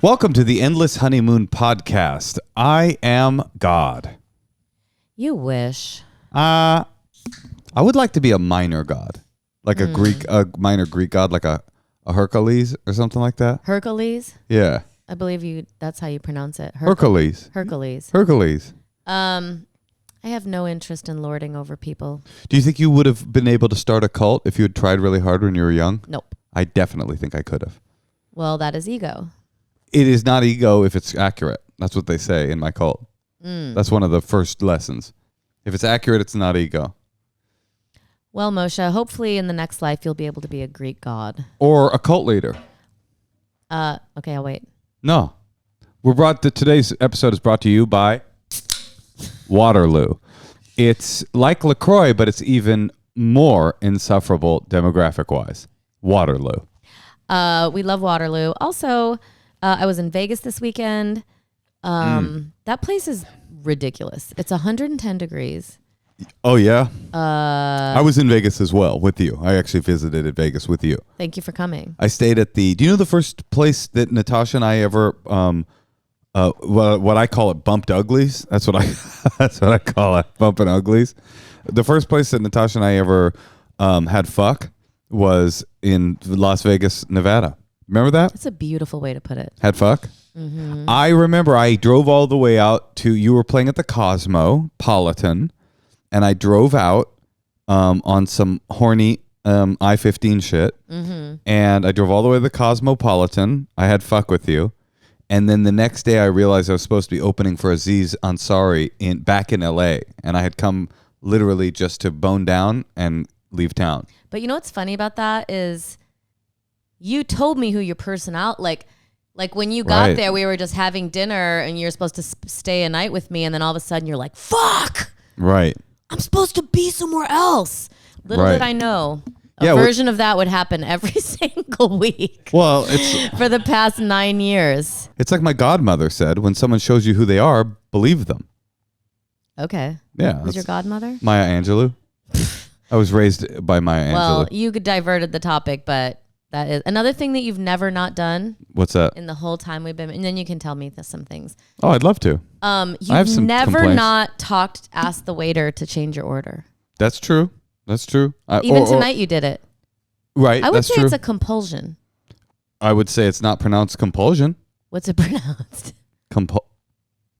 Welcome to the Endless Honeymoon Podcast. I am God. You wish. I would like to be a minor god, like a minor Greek god, like a Hercules or something like that. Hercules? Yeah. I believe you. That's how you pronounce it. Hercules. Hercules. Hercules. I have no interest in lording over people. Do you think you would have been able to start a cult if you had tried really hard when you were young? Nope. I definitely think I could have. Well, that is ego. It is not ego if it's accurate. That's what they say in my cult. That's one of the first lessons. If it's accurate, it's not ego. Well, Moshe, hopefully in the next life you'll be able to be a Greek god. Or a cult leader. Okay, I'll wait. No. Today's episode is brought to you by Waterloo. It's like LaCroix, but it's even more insufferable demographic-wise. Waterloo. We love Waterloo. Also, I was in Vegas this weekend. That place is ridiculous. It's 110 degrees. Oh, yeah? I was in Vegas as well with you. I actually visited Vegas with you. Thank you for coming. I stayed at do you know the first place that Natasha and I ever, what I call it, bumped uglies? That's what I call it, bumping uglies. The first place that Natasha and I ever had fuck was in Las Vegas, Nevada. Remember that? That's a beautiful way to put it. Had fuck? Mm-hmm. I remember I drove all the way out to, you were playing at the Cosmopolitan, and I drove out on some horny I-15 shit, and I drove all the way to the Cosmopolitan. I had fuck with you, and then the next day I realized I was supposed to be opening for Aziz Ansari back in L.A., and I had come literally just to bone down and leave town. But you know what's funny about that is you told me who your personality, like when you got there, we were just having dinner and you're supposed to stay a night with me. And then all of a sudden you're like, fuck, right? I'm supposed to be somewhere else. Little did I know. A version of that would happen every single week. Well, it's for the past 9 years. It's like my godmother said, when someone shows you who they are, believe them. Okay. Yeah. Who's your godmother? Maya Angelou. I was raised by Maya Angelou. Well, you diverted the topic, but that is another thing that you've never not done. What's that? In the whole time we've been, and then you can tell me some things. Oh, I'd love to. You've never not asked the waiter to change your order. That's true. That's true. Even tonight you did it. Right. I would say it's a compulsion. I would say it's not pronounced compulsion. What's it pronounced?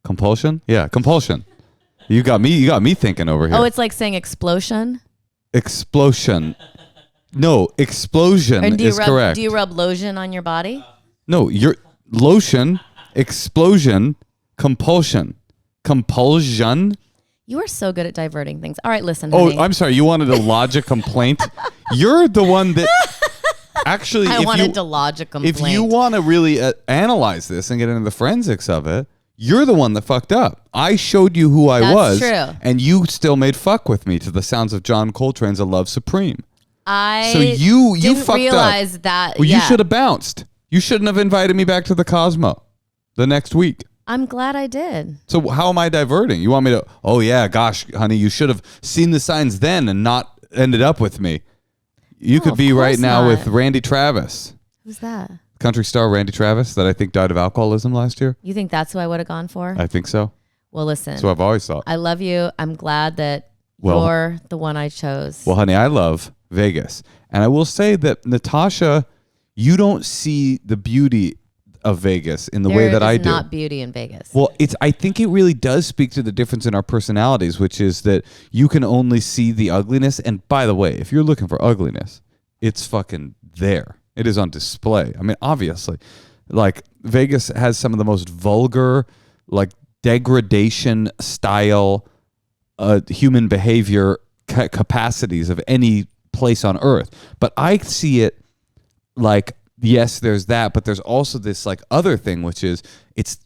Compulsion? Yeah, compulsion. You got me thinking over here. Oh, it's like saying explosion? Explosion. No, explosion is correct. Do you rub lotion on your body? No, your lotion, explosion, compulsion. Compulsion? You are so good at diverting things. All right, listen. Oh, honey. I'm sorry. You wanted to lodge a complaint? You're the one that actually... I wanted to lodge a complaint. If you want to really analyze this and get into the forensics of it, you're the one that fucked up. I showed you who I was. That's true. And you still made fuck with me to the sounds of John Coltrane's A Love Supreme. So you didn't fucked realize up. that. Well, you should have bounced. You shouldn't have invited me back to the Cosmo the next week. I'm glad I did. So how am I diverting? You want me to, oh yeah, gosh, honey, you should have seen the signs then and not ended up with me. You could be right now with Randy Travis. Who's that? Country star Randy Travis that I think died of alcoholism last year. You think that's who I would have gone for? I think so. Well, listen. That's what I've always thought. I love you. I'm glad that you're the one I chose. Well, honey, I love Vegas. And I will say that, Natasha, you don't see the beauty of Vegas in the way that I do. There is not beauty in Vegas. Well, I think it really does speak to the difference in our personalities, which is that you can only see the ugliness. And by the way, if you're looking for ugliness, it's fucking there. It is on display. I mean, obviously, like Vegas has some of the most vulgar, like degradation style, human behavior capacities of any place on earth. But I see it like, yes, there's that, but there's also this like other thing, which is it's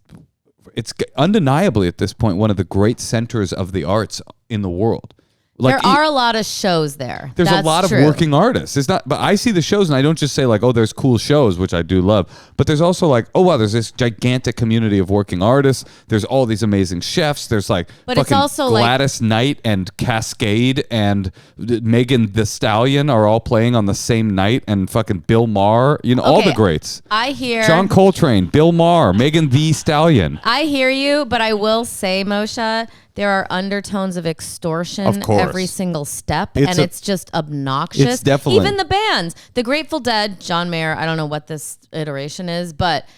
undeniably at this point one of the great centers of the arts in the world. Like, there are a lot of shows there. There's That's a lot true. of working artists. It's not, but I see the shows and I don't just say like, oh, there's cool shows, which I do love. But there's also like, oh wow, there's this gigantic community of working artists. There's all these amazing chefs. There's like, but it's also Gladys Knight and Cascade and Megan the Stallion are all playing on the same night, and fucking Bill Maher, all the greats. I hear John Coltrane, Bill Maher, Megan the Stallion. I hear you, but I will say, Moshe, there are undertones of extortion Of course. every single step, it's just obnoxious. It's definitely. Even the bands, the Grateful Dead, John Mayer, I don't know what this iteration is, but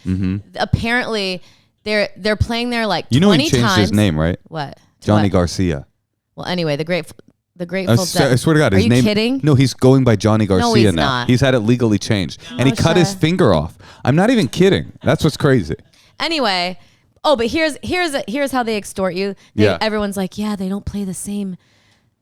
apparently they're playing there like 20 times. He changed his name, right? What? Johnny Garcia. Well, anyway, the Grateful Dead. I swear to God, his name. Are you kidding? No, he's going by Johnny Garcia he's now. not. He's had it legally changed, and he cut his finger off. I'm not even kidding. That's what's crazy. Anyway. Oh, but here's how they extort you. Everyone's like, yeah, they don't play the same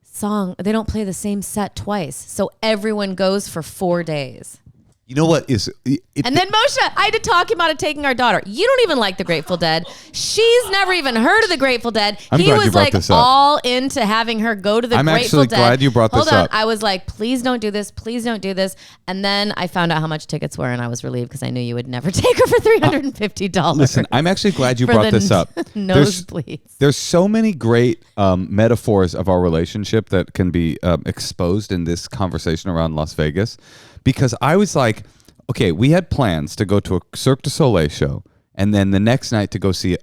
song. They don't play the same set twice. So everyone goes for 4 days. You know what is? And then Moshe, I had to talk him out of taking our daughter. You don't even like the Grateful Dead. She's never even heard of the Grateful Dead. He was like all into having her go to the Grateful Dead. I'm actually glad you brought this up. I was like, please don't do this. Please don't do this. And then I found out how much tickets were, and I was relieved because I knew you would never take her for $350. Listen, I'm actually glad you brought this up. Nosebleeds. There's so many great metaphors of our relationship that can be exposed in this conversation around Las Vegas. Because I was like, okay, we had plans to go to a Cirque du Soleil show, and then the next night to go see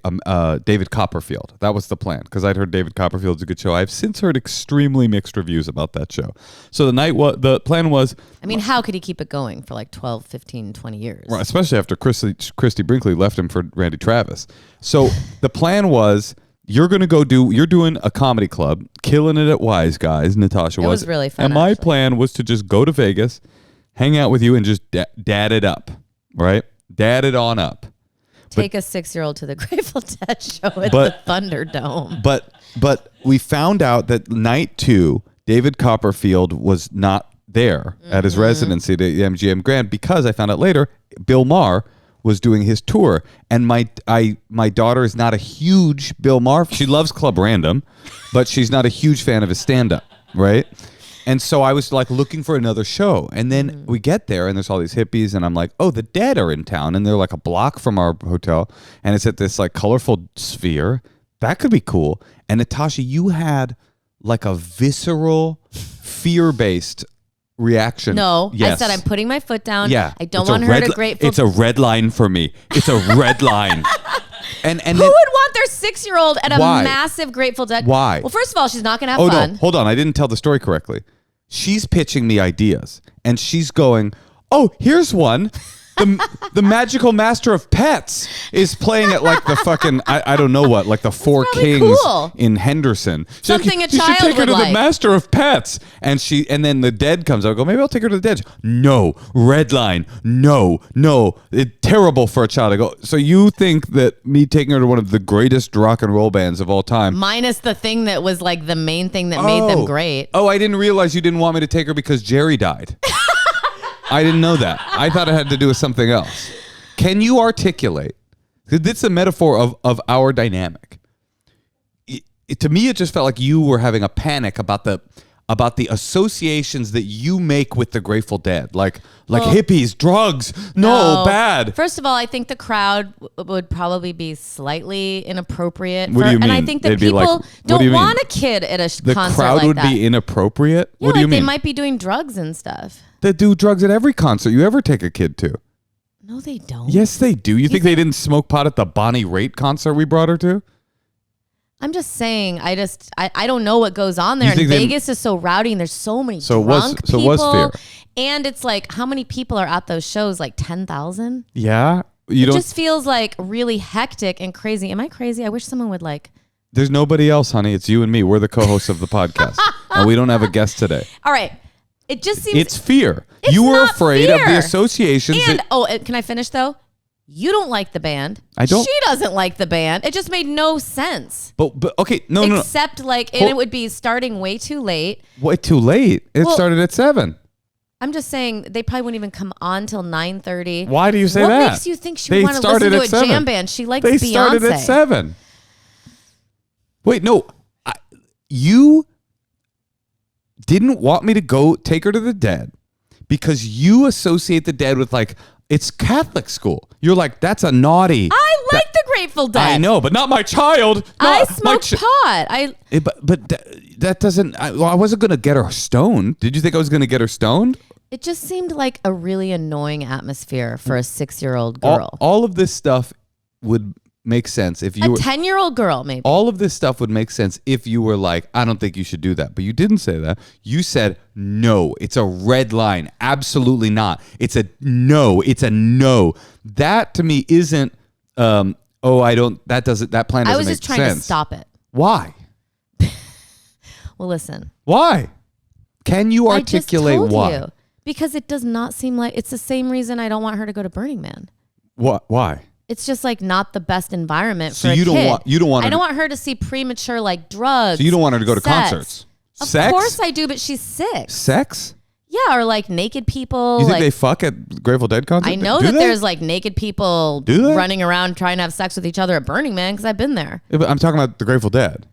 David Copperfield. That was the plan, because I'd heard David Copperfield's a good show. I've since heard extremely mixed reviews about that show. So the plan was... I mean, how could he keep it going for like 12, 15, 20 years? Well, especially after Christy Brinkley left him for Randy Travis. So the plan was... You're doing a comedy club, killing it at Wise Guys, Natasha was. It was really fun, And my plan was to just go to Vegas, hang out with you, and just dad it up, right? Dad it on up. Take a 6-year-old to the Grateful Dead show at the Thunderdome. But we found out that night 2, David Copperfield was not there at his residency at the MGM Grand, because I found out later, Bill Maher was doing his tour, and my daughter is not a huge Bill Maher. She loves Club Random, but she's not a huge fan of his stand-up, right? And so I was like looking for another show, and then we get there, and there's all these hippies, and I'm like, oh, the Dead are in town, and they're like a block from our hotel, and it's at this like colorful sphere. That could be cool. And Natasha, you had like a visceral, fear-based reaction. No, yes. I said I'm putting my foot down. Yeah, I don't want her to Grateful. It's a red line for me. It's a red line. And who would want their 6-year-old at a massive Grateful Dead? Why? Well, first of all, she's not going to have fun. No, hold on. I didn't tell the story correctly. She's pitching me ideas, and she's going, "Oh, here's one. The Magical Master of Pets is playing at like the fucking I don't know what, like the Four Kings in Henderson. Something like, a child you should take her would to like. the Master of Pets." And then the Dead comes out. I go, maybe I'll take her to the Dead. No, red line. No, it's terrible for a child. I go, so you think that me taking her to one of the greatest rock and roll bands of all time, minus the thing that was like the main thing that made them great. Oh, I didn't realize you didn't want me to take her because Jerry died. I didn't know that. I thought it had to do with something else. Can you articulate? This is a metaphor of our dynamic. To me, it just felt like you were having a panic about the associations that you make with the Grateful Dead, like hippies, drugs, no, bad. First of all, I think the crowd would probably be slightly inappropriate. What do you mean? And I think that They'd be people like, don't want a kid at a concert like that. The crowd would be inappropriate? Yeah, what do you mean? They might be doing drugs and stuff. They do drugs at every concert you ever take a kid to. No, they don't. Yes, they do. You think they didn't smoke pot at the Bonnie Raitt concert we brought her to? I'm just saying, I don't know what goes on there. And Vegas is so rowdy, and there's so many drunk people. Was fear. And it's like, how many people are at those shows? Like 10,000? Yeah. It just feels like really hectic and crazy. Am I crazy? I wish someone would like... There's nobody else, honey. It's you and me. We're the co-hosts of the podcast. And we don't have a guest today. All right. It just seems... It's fear. It's you were not afraid fear. of the associations. And, can I finish though? You don't like the band. I don't. She doesn't like the band. It just made no sense. But okay, no. Except like, and it would be starting way too late. Way too late? It started at 7. I'm just saying they probably wouldn't even come on till 9:30. Why do you say that? What makes you think she would want to listen to a jam band? She likes Beyonce. They started at 7. Wait, no. You didn't want me to go take her to the Dead because you associate the Dead with like, it's Catholic school. You're like, that's a naughty. I like the Grateful Dead. I know, but not my child. I smoke pot. But that doesn't. I wasn't gonna get her stoned. Did you think I was gonna get her stoned? It just seemed like a really annoying atmosphere for a 6-year-old girl. All of this stuff would make sense if you were 10-year-old girl, maybe. All of this stuff would make sense if you were like, I don't think you should do that. But you didn't say that. You said, no, it's a red line. Absolutely not. It's a no. It's a no. That to me isn't, that plan doesn't make sense. I was just trying to stop it. Why? Well, listen. Why? Can you articulate I just told why? you. Because it does not seem like, it's the same reason I don't want her to go to Burning Man. What? Why? It's just like not the best environment So for a you don't kid. want- you don't want her I don't to- want her to see premature like drugs. So you don't want her to go to sex. concerts? Of Sex? course I do, but she's 6. Sex? Yeah, or like naked people. You think like, they fuck at Grateful Dead concerts? I know Do that they? there's like naked people Do they? running around trying to have sex with each other at Burning Man because I've been there. Yeah, but I'm talking about the Grateful Dead.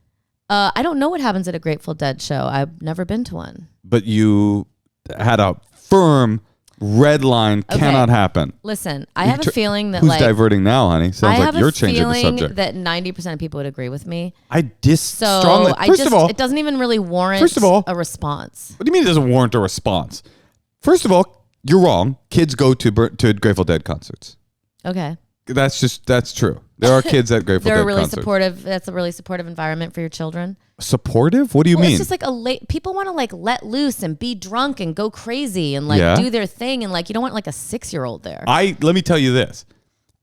I don't know what happens at a Grateful Dead show. I've never been to one. But you had a firm red line, Okay. cannot happen. Listen, I have a feeling that Who's like diverting now, honey? I Sounds like have you're a changing the feeling subject. that 90% of people would agree with me. I So strongly. First of all, it doesn't even really warrant First of all- a response. what do you mean it doesn't warrant a response? First of all, you're wrong. Kids go to Grateful Dead concerts. Okay. That's true. There are kids at Grateful They're Dead really concerts. supportive. That's a really supportive environment for your children. Supportive? What do you Well, mean? it's just like people want to like let loose and be drunk and go crazy and like Yeah. do their thing and like you don't want like a 6-year-old there Let me tell you this.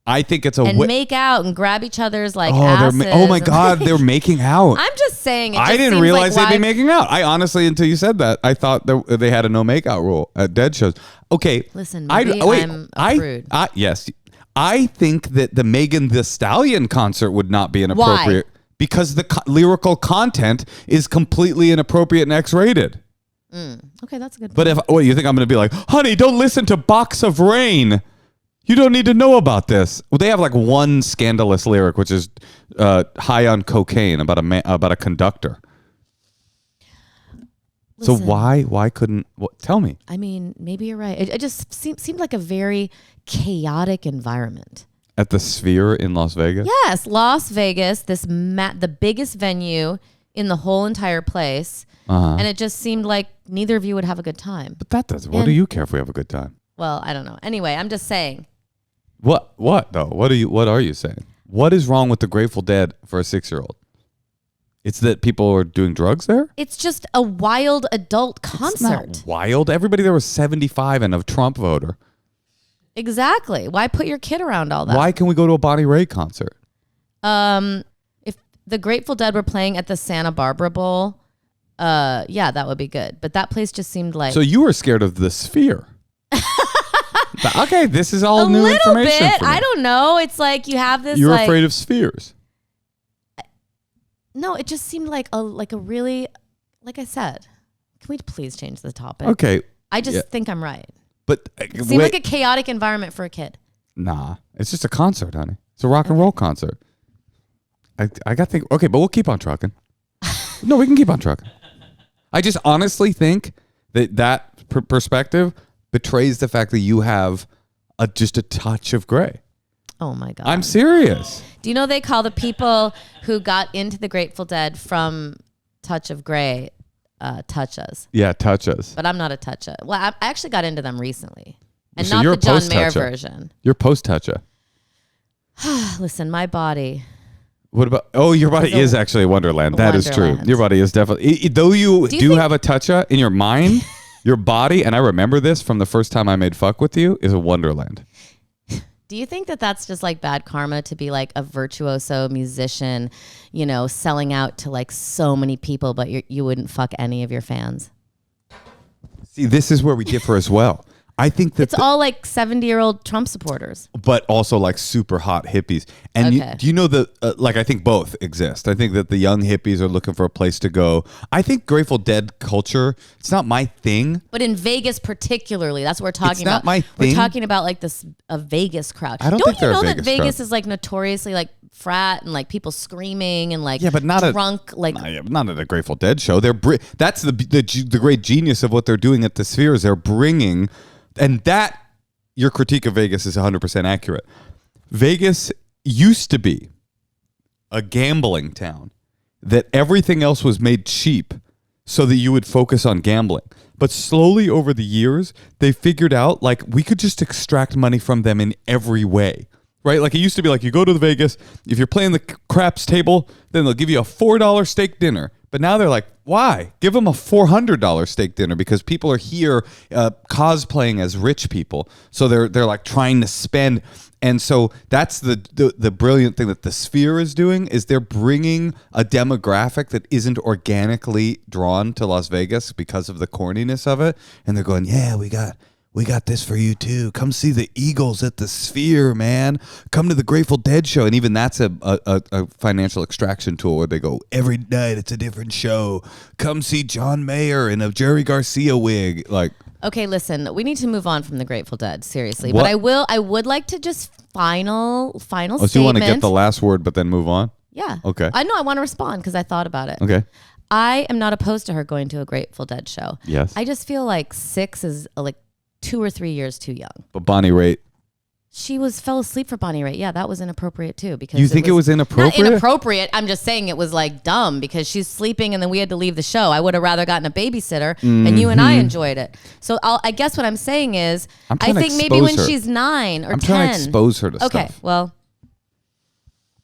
I think it's a and make out and grab each other's like oh asses. oh my god, they're making out. I'm just saying. It just I didn't seems realize like they'd be making out. I honestly, until you said that, I thought they had a no makeout rule at Dead shows. Okay, Listen, maybe I'm a prude. Yes, I think that the Megan Thee Stallion concert would not be inappropriate because the lyrical content is completely inappropriate and X-rated. Okay, that's a good point. But you think I'm going to be like, honey, don't listen to Box of Rain. You don't need to know about this. Well, they have like one scandalous lyric, which is high on cocaine about a conductor. Listen, so why couldn't tell me? I mean, maybe you're right. It just seemed like a very chaotic environment. At the Sphere in Las Vegas? Yes, Las Vegas, the biggest venue in the whole entire place. Uh-huh. And it just seemed like neither of you would have a good time. But that doesn't. What do you care if we have a good time? Well, I don't know. Anyway, I'm just saying. What though? What are you saying? What is wrong with the Grateful Dead for a 6-year-old? It's that people are doing drugs there? It's just a wild adult It's concert. not wild. Everybody there was 75 and a Trump voter. Exactly. Why put your kid around all that? Why can we go to a Bonnie Raitt concert? If the Grateful Dead were playing at the Santa Barbara Bowl, yeah, that would be good. But that place just seemed like So you were scared of the Sphere. Okay, this is all new little information bit. for me. I don't know. It's like you have this. You're like, afraid of spheres. No, it just seemed like a really, like I said. Can we please change the topic? Okay, I just think I'm right. but It seemed like a chaotic environment for a kid. nah, it's just a concert, honey. It's a rock and roll concert. I got to think. Okay, but we'll keep on trucking. No, we can keep on trucking. I just honestly think that perspective betrays the fact that you have just a touch of gray. Oh my God. I'm serious. Do you know they call the people who got into the Grateful Dead from Touch of Grey touchas? Yeah, touch us. But I'm not a toucha. Well, I actually got into them recently. And So not you're the a John Mayer post-toucha. version. You're post-toucha. Listen, my body. What about? Oh, your body It's a is actually a wonderland. That is true. wonderland. Your body is definitely. Though you Do you do think- have a toucha in your mind, your body, and I remember this from the first time I made fuck with you, is a wonderland. Do you think that that's just like bad karma to be like a virtuoso musician, you know, selling out to like so many people, but you wouldn't fuck any of your fans? See, this is where we differ as well. I think that, It's all like 70-year-old Trump supporters. but also like super hot hippies. And Okay. do you know like I think both exist. I think that the young hippies are looking for a place to go. I think Grateful Dead culture, it's not my thing. But in Vegas particularly, that's what we're talking not about. my We're thing. talking about like a Vegas crowd. I don't think you they're a know that Vegas Vegas crowd. is like notoriously like frat and like people screaming and like but not drunk not at a Grateful Dead show. That's the great genius of what they're doing at the Sphere is they're bringing, and that your critique of Vegas is 100% accurate. Vegas used to be a gambling town that everything else was made cheap so that you would focus on gambling. But slowly over the years, they figured out like we could just extract money from them in every way, right? Like it used to be like you go to the Vegas, if you're playing the craps table, then they'll give you a $4 steak dinner. But now they're like, why? Give them a $400 steak dinner because people are here cosplaying as rich people. So they're like trying to spend. And so that's the brilliant thing that the Sphere is doing is they're bringing a demographic that isn't organically drawn to Las Vegas because of the corniness of it. And they're going, yeah, we got this for you too. Come see the Eagles at the Sphere, man. Come to the Grateful Dead show. And even that's a financial extraction tool where they go, every night it's a different show. Come see John Mayer in a Jerry Garcia wig. Like, okay, listen, we need to move on from the Grateful Dead, seriously. What? But I would like to just final statement. So you want to get the last word but then move on? Yeah. Okay. I know, I want to respond because I thought about it. Okay. I am not opposed to her going to a Grateful Dead show. Yes. I just feel like 6 is like 2 or 3 years too young. But Bonnie Raitt. She fell asleep for Bonnie Raitt. Yeah, that was inappropriate too. Because You think it was inappropriate? Not inappropriate. I'm just saying it was like dumb because she's sleeping and then we had to leave the show. I would have rather gotten a babysitter and you and I enjoyed it. So I guess what I'm saying is I think maybe when she's 9 or 10. I'm trying to expose her to stuff. Okay, well.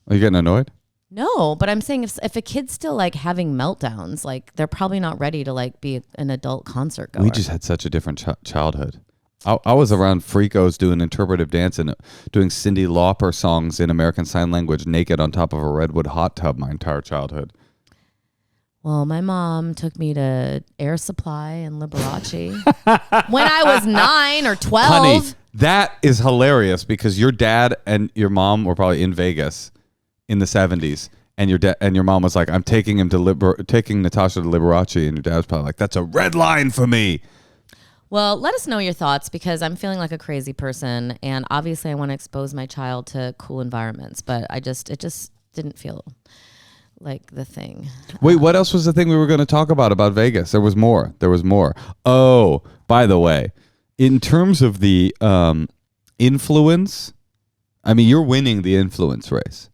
Are you getting annoyed? No, but I'm saying if a kid's still like having meltdowns, like they're probably not ready to like be an adult concert goer. We just had such a different childhood. I was around freakos doing interpretive dance and doing Cyndi Lauper songs in American Sign Language naked on top of a redwood hot tub my entire childhood. Well, my mom took me to Air Supply and Liberace when I was 9 or 12. Honey, that is hilarious because your dad and your mom were probably in Vegas in the 70s. And your mom was like, I'm taking taking Natasha to Liberace. And your dad was probably like, that's a red line for me. Well, let us know your thoughts because I'm feeling like a crazy person. And obviously I want to expose my child to cool environments. But it just didn't feel like the thing. Wait, what else was the thing we were going to talk about Vegas? There was more. Oh, by the way, in terms of the influence, I mean, you're winning the influence race.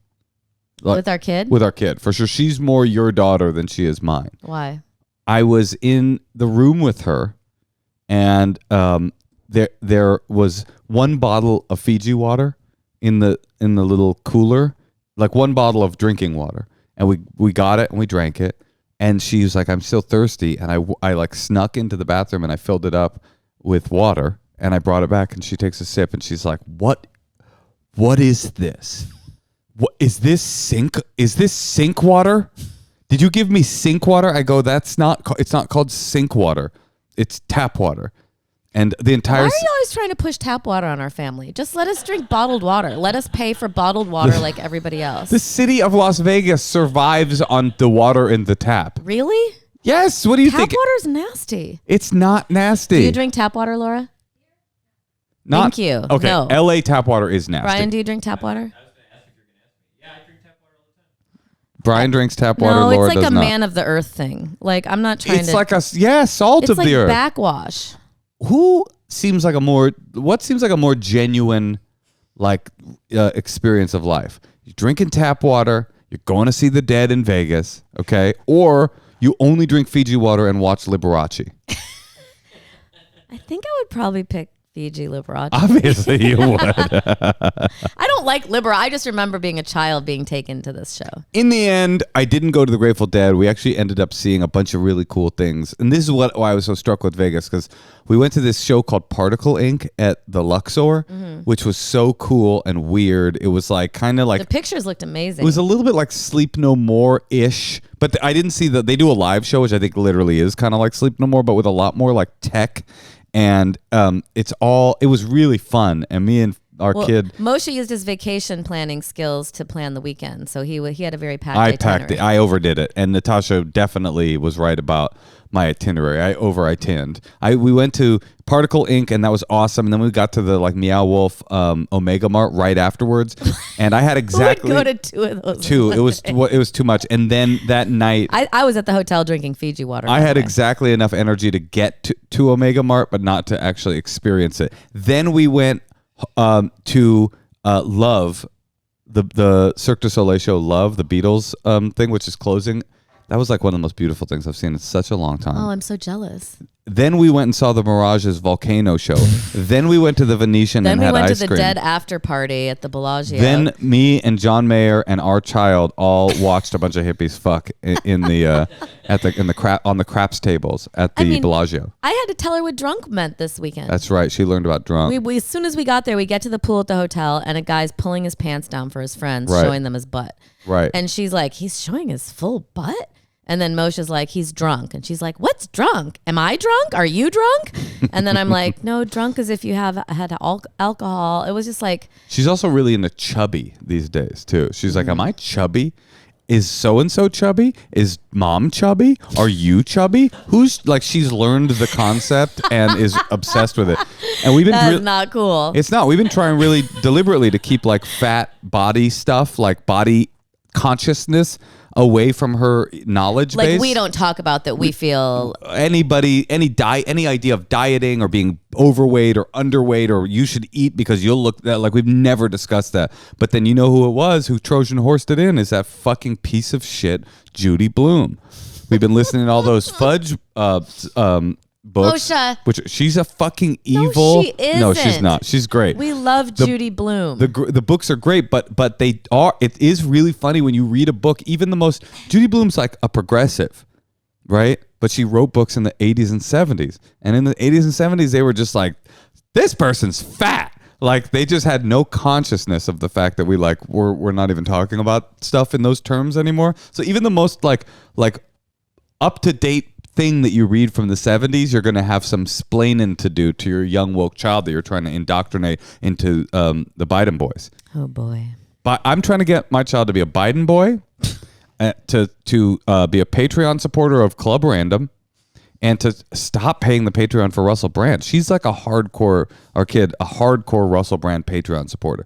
Like, with our kid? With our kid. For sure. She's more your daughter than she is mine. Why? I was in the room with her, and there was one bottle of Fiji water in the little cooler, like one bottle of drinking water. And we got it, and we drank it. And she was like, I'm still thirsty. And I like snuck into the bathroom, and I filled it up with water. And I brought it back, and she takes a sip, and she's like, What is this? What is this sink? Is this sink water? Did you give me sink water? I go, it's not called sink water. It's tap water. And the entire... Why are you always trying to push tap water on our family? Just let us drink bottled water. Let us pay for bottled water like everybody else. The city of Las Vegas survives on the water in the tap. Really? Yes. What do you think? Tap water's nasty. It's not nasty. Do you drink tap water, Laura? Thank you. Okay. No. LA tap water is nasty. Brian, do you drink tap water? Brian drinks tap water. No, Laura it's like does a not. man of the earth thing. Like I'm not trying it's to. It's like salt it's of like the earth. Backwash. What seems like a more genuine experience of life? You're drinking tap water. You're going to see the Dead in Vegas, okay? Or you only drink Fiji water and watch Liberace. I think I would probably pick Fiji Liberace. Obviously you would. I don't like Liberace. I just remember being a child being taken to this show. In the end, I didn't go to the Grateful Dead. We actually ended up seeing a bunch of really cool things. And this is why I was so struck with Vegas, because we went to this show called Particle Inc. at the Luxor, which was so cool and weird. It was like kind of like... The pictures looked amazing. It was a little bit like Sleep No More-ish. But I didn't see that. They do a live show, which I think literally is kind of like Sleep No More, but with a lot more like tech. And it was really fun. And me and our kid. Moshe used his vacation planning skills to plan the weekend, so he had a very packed itinerary. I overdid it, and Natasha definitely was right about my itinerary. I over-itined. We went to Particle Inc., and that was awesome. And then we got to the like Meow Wolf Omega Mart right afterwards, and I had exactly go to two of those. Two. It was too much. And then that night, I was at the hotel drinking Fiji water. I had exactly enough energy to get to Omega Mart, but not to actually experience it. Then we went to Love, the Cirque du Soleil show Love, the Beatles thing, which is closing. That was like one of the most beautiful things I've seen in such a long time. Oh, I'm so jealous. Then we went and saw the Mirage's volcano show. Then we went to the Venetian and had ice cream. Then we went to the Dead After Party at the Bellagio. Then me and John Mayer and our child all watched a bunch of hippies fuck on the craps tables at the Bellagio. I had to tell her what drunk meant this weekend. That's right. She learned about drunk. We as soon as we got there, we get to the pool at the hotel, and a guy's pulling his pants down for his friends, showing them his butt. Right. And she's like, he's showing his full butt? And then Moshe's like, he's drunk. And she's like, what's drunk? Am I drunk? Are you drunk? And then I'm like, no, drunk is if you have had alcohol. It was just like. She's also really into chubby these days, too. She's like, am I chubby? Is so-and-so chubby? Is mom chubby? Are you chubby? Who's like, she's learned the concept and is obsessed with it. And we've been That's not cool. It's not. We've been trying really deliberately to keep like fat body stuff, like body consciousness away from her knowledge base. Like we don't talk about that. We feel any idea of dieting or being overweight or underweight or you should eat because you'll look that, like we've never discussed that. But then you know who it was who Trojan horsed it in is that fucking piece of shit Judy Blume. We've been listening to all those fudge books, Moshe. which she's a fucking evil. No, she isn't. No, she's not. She's great. We love Judy Blume. The books are great, but they are. It is really funny when you read a book. Even the most Judy Blume's like a progressive, right? But she wrote books in the 80s and 70s, and in the 80s and 70s they were just like, this person's fat. Like they just had no consciousness of the fact that we're not even talking about stuff in those terms anymore. So even the most like up to date thing that you read from the 70s, you're going to have some splaining to do to your young woke child that you're trying to indoctrinate into the Biden boys. Oh boy. But I'm trying to get my child to be a Biden boy, to be a Patreon supporter of Club Random, and to stop paying the Patreon for Russell Brand. She's like a hardcore Russell Brand Patreon supporter.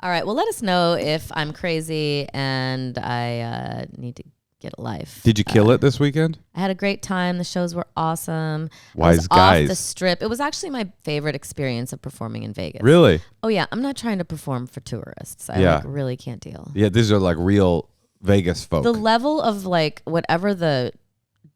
All right. Well, let us know if I'm crazy and I need to get a life. Did you kill it this weekend? I had a great time. The shows were awesome. Wise guys. guys. Off the Strip. It was actually my favorite experience of performing in Vegas. Really? Oh yeah. I'm not trying to perform for tourists. I really can't deal. Yeah, these are like real Vegas folk. The level of like whatever the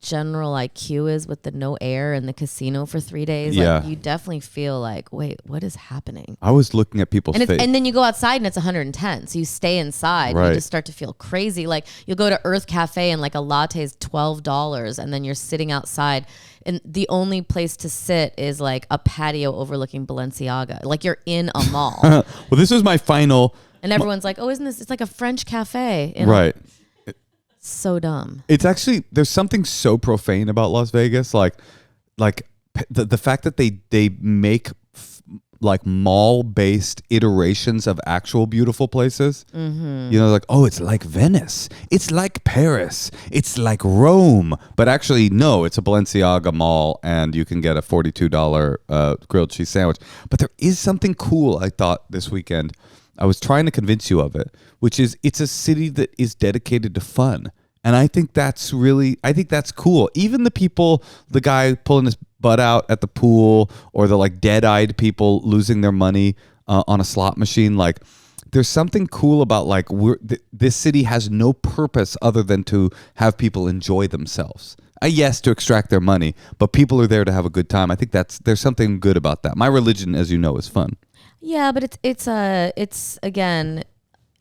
general IQ is with the no air in the casino for 3 days, like you definitely feel like, wait, what is happening? I was looking at people's face. And then you go outside and it's 110, so you stay inside. Right. You just start to feel crazy. Like you'll go to Earth Cafe and like a latte is $12, and then you're sitting outside, and the only place to sit is like a patio overlooking Balenciaga. Like you're in a mall. Well, this was my final. And everyone's like, oh, isn't this? It's like a French cafe. Right. So dumb. It's actually, there's something so profane about Las Vegas, like the fact that they make like mall-based iterations of actual beautiful places. Mm-hmm. You know, like, oh, it's like Venice, it's like Paris, it's like Rome, but actually no, it's a Balenciaga mall, and you can get a $42 grilled cheese sandwich. But there is something cool I thought this weekend. I was trying to convince you of it, which is it's a city that is dedicated to fun. And I think that's cool. Even the guy pulling his butt out at the pool, or the like dead-eyed people losing their money on a slot machine. Like there's something cool about like this city has no purpose other than to have people enjoy themselves. Yes, to extract their money, but people are there to have a good time. I think there's something good about that. My religion, as you know, is fun. Yeah, but it's again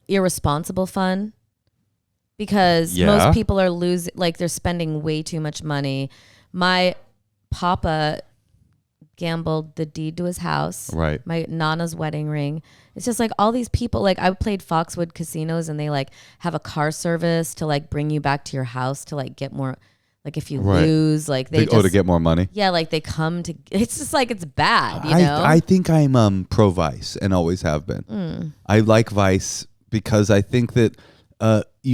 irresponsible fun, because most people are they're spending way too much money. My papa gambled the deed to his house. Right. My Nana's wedding ring. It's just like all these people, like I played Foxwood casinos, and they like have a car service to like bring you back to your house to like get more. Like if you lose, like they just, to get more money. Yeah, like they come to. It's just like it's bad, you know. I think I'm pro Vice and always have been. I like Vice because I think that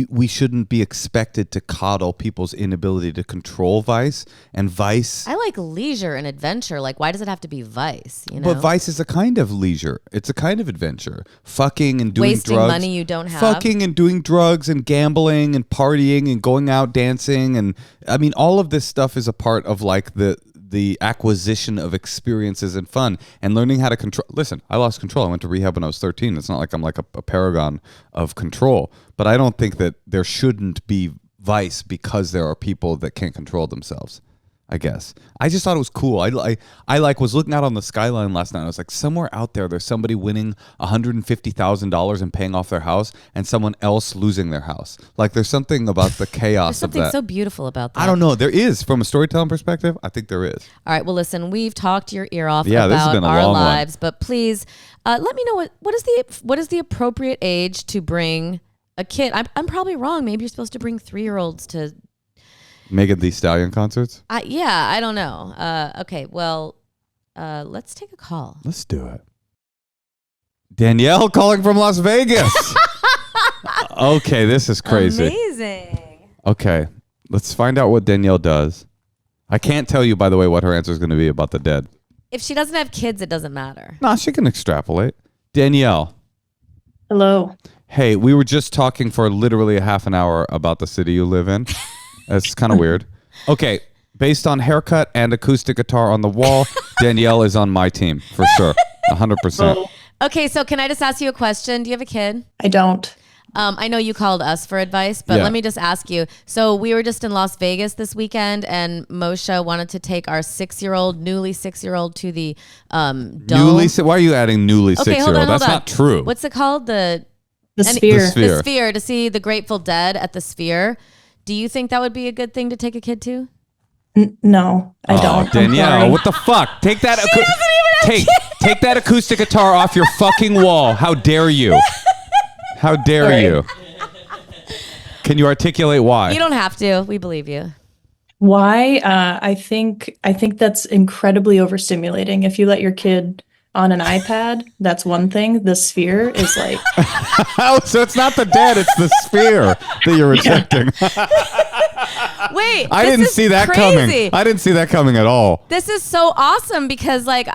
we shouldn't be expected to coddle people's inability to control Vice. And Vice, I like leisure and adventure. Like, why does it have to be Vice? You know, but Vice is a kind of leisure. It's a kind of adventure. Fucking and doing wasting drugs, money you don't have. Fucking and doing drugs and gambling and partying and going out dancing, and I mean all of this stuff is a part of like the acquisition of experiences and fun and learning how to control. Listen, I lost control. I went to rehab when I was 13. It's not like I'm like a paragon of control, but I don't think that there shouldn't be Vice because there are people that can't control themselves. I guess. I just thought it was cool. I like was looking out on the skyline last night. I was like, somewhere out there's somebody winning $150,000 and paying off their house and someone else losing their house. Like there's something about the chaos of that. There's something so beautiful about that. I don't know. There is. From a storytelling perspective, I think there is. All right. Well, listen, we've talked your ear off this has about been a our long lives, but please let me know what is the appropriate age to bring a kid. I'm probably wrong. Maybe you're supposed to bring 3-year-olds to Megan Thee Stallion concerts? Yeah, I don't know. Okay, well, let's take a call. Let's do it. Danielle calling from Las Vegas. Okay, this is crazy. Amazing. Okay, let's find out what Danielle does. I can't tell you, by the way, what her answer is going to be about the dead. If she doesn't have kids, it doesn't matter. Nah, she can extrapolate. Danielle. Hello. Hey, we were just talking for literally a half an hour about the city you live in. That's kind of weird. Okay, based on haircut and acoustic guitar on the wall, Danielle is on my team for sure, 100%. Okay, so can I just ask you a question? Do you have a kid? I don't. I know you called us for advice, but let me just ask you. So we were just in Las Vegas this weekend, and Moshe wanted to take our newly 6-year-old to the dome. Why are you adding newly 6-year-old? That's not true. What's it called? The Sphere. The Sphere, to see the Grateful Dead at the Sphere. Do you think that would be a good thing to take a kid to? No, I don't. Danielle, what the fuck? Take that take that acoustic guitar off your fucking wall. How dare you? How dare you? Can you articulate why? You don't have to. We believe you. Why? I think that's incredibly overstimulating. If you let your kid on an iPad, that's one thing. The Sphere is like... Oh, so it's not the dead, it's the Sphere that you're rejecting. Wait, I didn't see that coming. I didn't see that coming at all. This is so awesome because like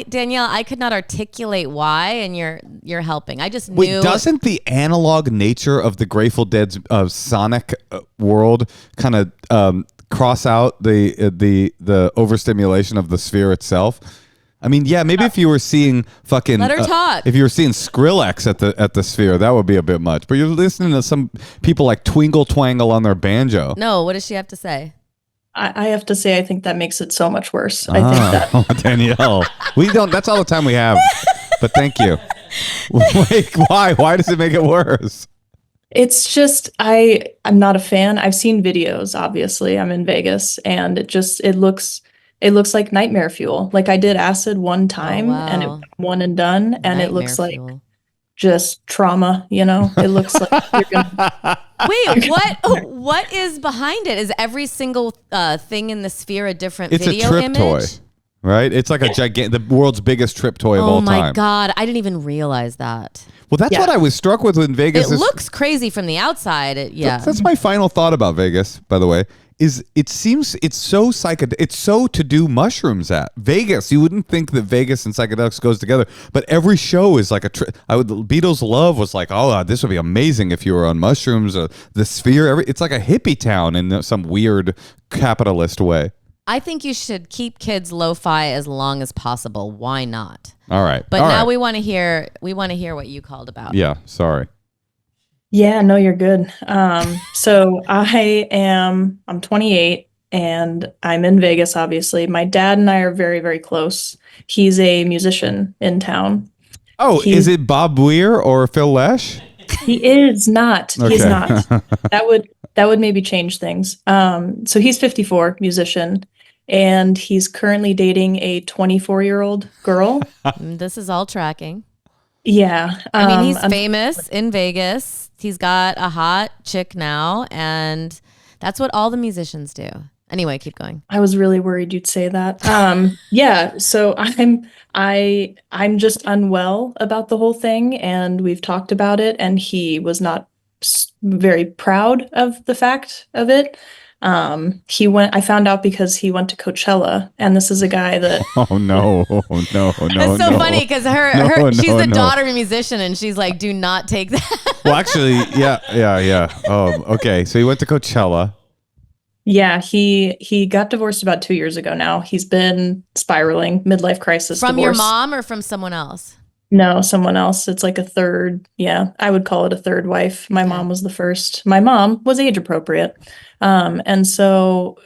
Danielle, I could not articulate why, and you're helping. I just knew. Wait, doesn't the analog nature of the Grateful Dead's sonic world kind of cross out the overstimulation of the Sphere itself? I mean, yeah, maybe if you were seeing fucking... Let her talk. If you were seeing Skrillex at the Sphere, that would be a bit much. But you're listening to some people like Twingle Twangle on their banjo. No, what does she have to say? I have to say, I think that makes it so much worse. I think that... Danielle, that's all the time we have. But thank you. Wait, why? Why does it make it worse? It's just, I'm not a fan. I've seen videos, obviously. I'm in Vegas, and it looks like nightmare fuel. Like I did acid one time and it one and done, and nightmare it looks fuel. Like just trauma, you know? It looks like you're gonna... Wait, what is behind it? Is every single thing in the Sphere a different video image? It's a trip toy, right? It's like the world's biggest trip toy of all time. Oh my God, I didn't even realize that. Well, that's what I was struck with in Vegas. It looks crazy from the outside. That's my final thought about Vegas, by the way. It seems it's so it's so to do mushrooms at Vegas. You wouldn't think that Vegas and psychedelics goes together, but every show is like Beatles Love was like, oh, this would be amazing if you were on mushrooms. The Sphere, it's like a hippie town in some weird capitalist way. I think you should keep kids lo-fi as long as possible. Why not? All right, but now we want to hear what you called about. Yeah, sorry. Yeah, no, you're good. So I'm 28 and I'm in Vegas, obviously. My dad and I are very, very close. He's a musician in town. Oh, is it Bob Weir or Phil Lesh? He is not. Okay. He's not. That would maybe change things. So he's 54, musician, and he's currently dating a 24-year-old girl. This is all tracking. Yeah. I mean, he's famous in Vegas. He's got a hot chick now, and That's what all the musicians do. Anyway, keep going. I was really worried you'd say that. Yeah, so I'm just unwell about the whole thing, and we've talked about it, and he was not very proud of the fact of it. I found out because he went to Coachella, and this is a guy that Oh no, no, no. It's so funny because she's the daughter of a musician, and she's like, do not take that. Well, actually, yeah. Okay. So he went to Coachella. Yeah, he got divorced about 2 years ago now. He's been spiraling, midlife crisis. From divorce. your mom or from someone else? No, someone else. It's like a third. Yeah, I would call it a third wife. My mom was the first. My mom was age appropriate. And so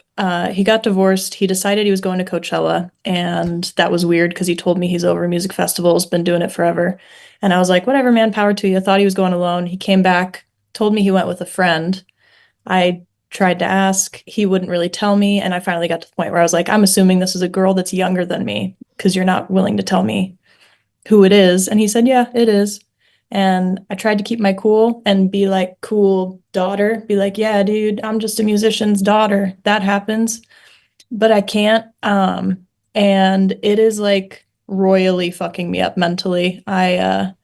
he got divorced. He decided he was going to Coachella. And that was weird because he told me he's over music festivals, been doing it forever. And I was like, whatever, man, power to you. I thought he was going alone. He came back, told me he went with a friend. I tried to ask. He wouldn't really tell me. And I finally got to the point where I was like, I'm assuming this is a girl that's younger than me because you're not willing to tell me who it is. And he said, yeah, it is. And I tried to keep my cool and be like, cool daughter, be like, yeah, dude, I'm just a musician's daughter. That happens. But I can't. And it is like royally fucking me up mentally. And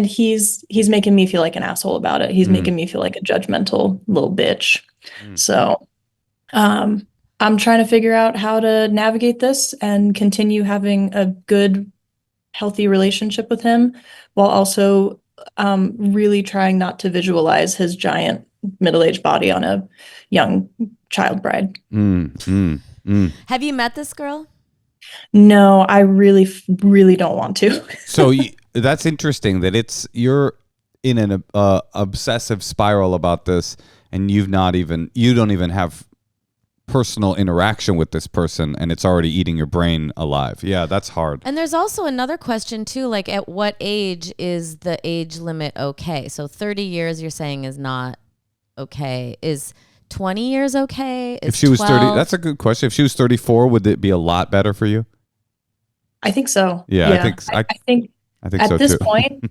he's making me feel like an asshole about it. He's making me feel like a judgmental little bitch. So I'm trying to figure out how to navigate this and continue having a good, healthy relationship with him while also really trying not to visualize his giant middle-aged body on a young child bride. Have you met this girl? No, I really, really don't want to. So that's interesting that you're in an obsessive spiral about this, and you don't even have personal interaction with this person, and it's already eating your brain alive. Yeah, that's hard. And there's also another question too, like at what age is the age limit okay? So 30 years you're saying is not okay. Is 20 years okay? Is if she was 12? 30, that's a good question. If she was 34, would it be a lot better for you? I think so. Yeah. I think at so this too. point,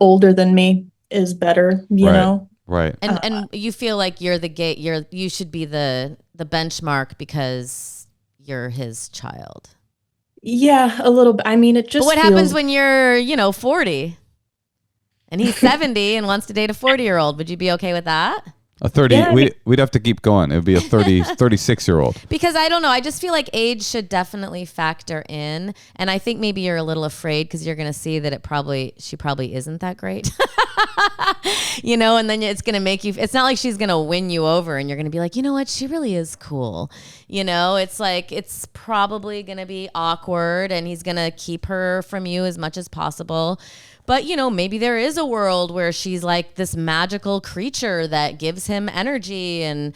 older than me is better, you know? Right. And you feel like you're you should be the benchmark because you're his child. Yeah, a little bit. I mean, it just But what happens when you're, 40 and he's 70 and wants to date a 40-year-old? Would you be okay with that? A 30, yeah, we'd have to keep going. It would be a 36-year-old. Because I don't know. I just feel like age should definitely factor in. And I think maybe you're a little afraid because you're going to see that she probably isn't that great. And then it's going to make you, it's not like she's going to win you over and you're going to be like, you know what? She really is cool. It's like, it's probably going to be awkward and he's going to keep her from you as much as possible. But, maybe there is a world where she's like this magical creature that gives him energy and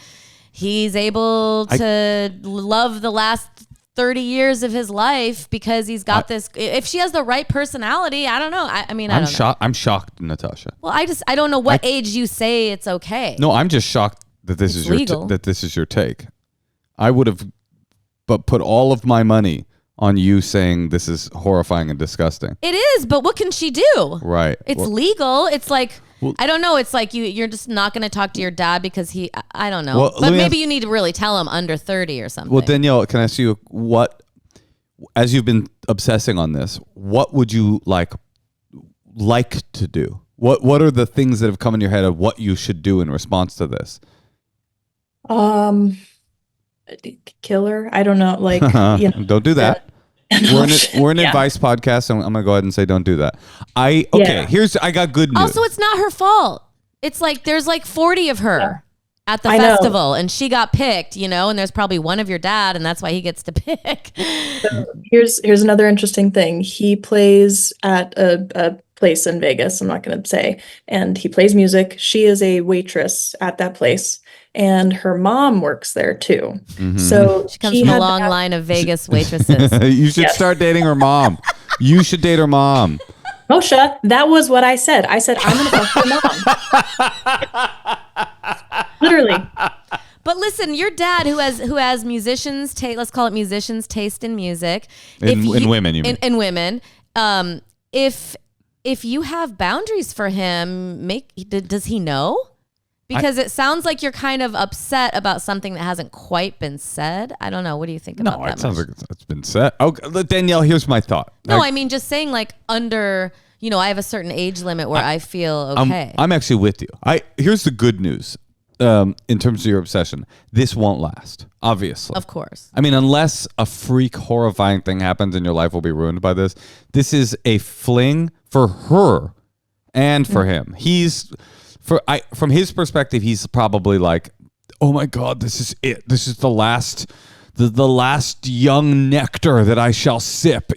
he's able to love the last 30 years of his life because he's got this. If she has the right personality, I don't know. I'm shocked, Natasha. Well, I don't know what age you say it's okay. No, I'm just shocked that this is your take. I would have put all of my money on you saying this is horrifying and disgusting. It is, but what can she do? Right. It's legal. It's like, I don't know. It's like you're just not going to talk to your dad because I don't know. Well, but maybe you need to really tell him under 30 or something. Well, Danielle, can I ask you as you've been obsessing on this, what would you like to do? What are the things that have come in your head of what you should do in response to this? Killer. I don't know. Like, don't do that. We're an advice podcast, so I'm gonna go ahead and say don't do that. I got good news. Also, it's not her fault. It's like there's like 40 of her at the festival, and she got picked. And there's probably one of your dad, and that's why he gets to pick. So here's another interesting thing. He plays at a place in Vegas. I'm not going to say, and he plays music. She is a waitress at that place. And her mom works there too. Mm-hmm. So she comes from a long line of Vegas waitresses. You should start dating her mom. You should date her mom. Moshe, that was what I said. I said, I'm going to fuck your mom. Literally. But listen, your dad who has musicians taste, let's call it musicians taste in music. In women, you mean. In women. If you have boundaries for him, does he know? Because it sounds like you're kind of upset about something that hasn't quite been said. I don't know. What do you think about that? No, it sounds like it's been said. Oh, Danielle, here's my thought. No, I mean, just saying like under, I have a certain age limit where I feel okay. I'm actually with you. Here's the good news. In terms of your obsession, this won't last, obviously. Of course. I mean, unless a freak, horrifying thing happens and your life will be ruined by this. This is a fling for her and for him. From his perspective, he's probably like, oh my God, this is it. This is the last young nectar that I shall sip,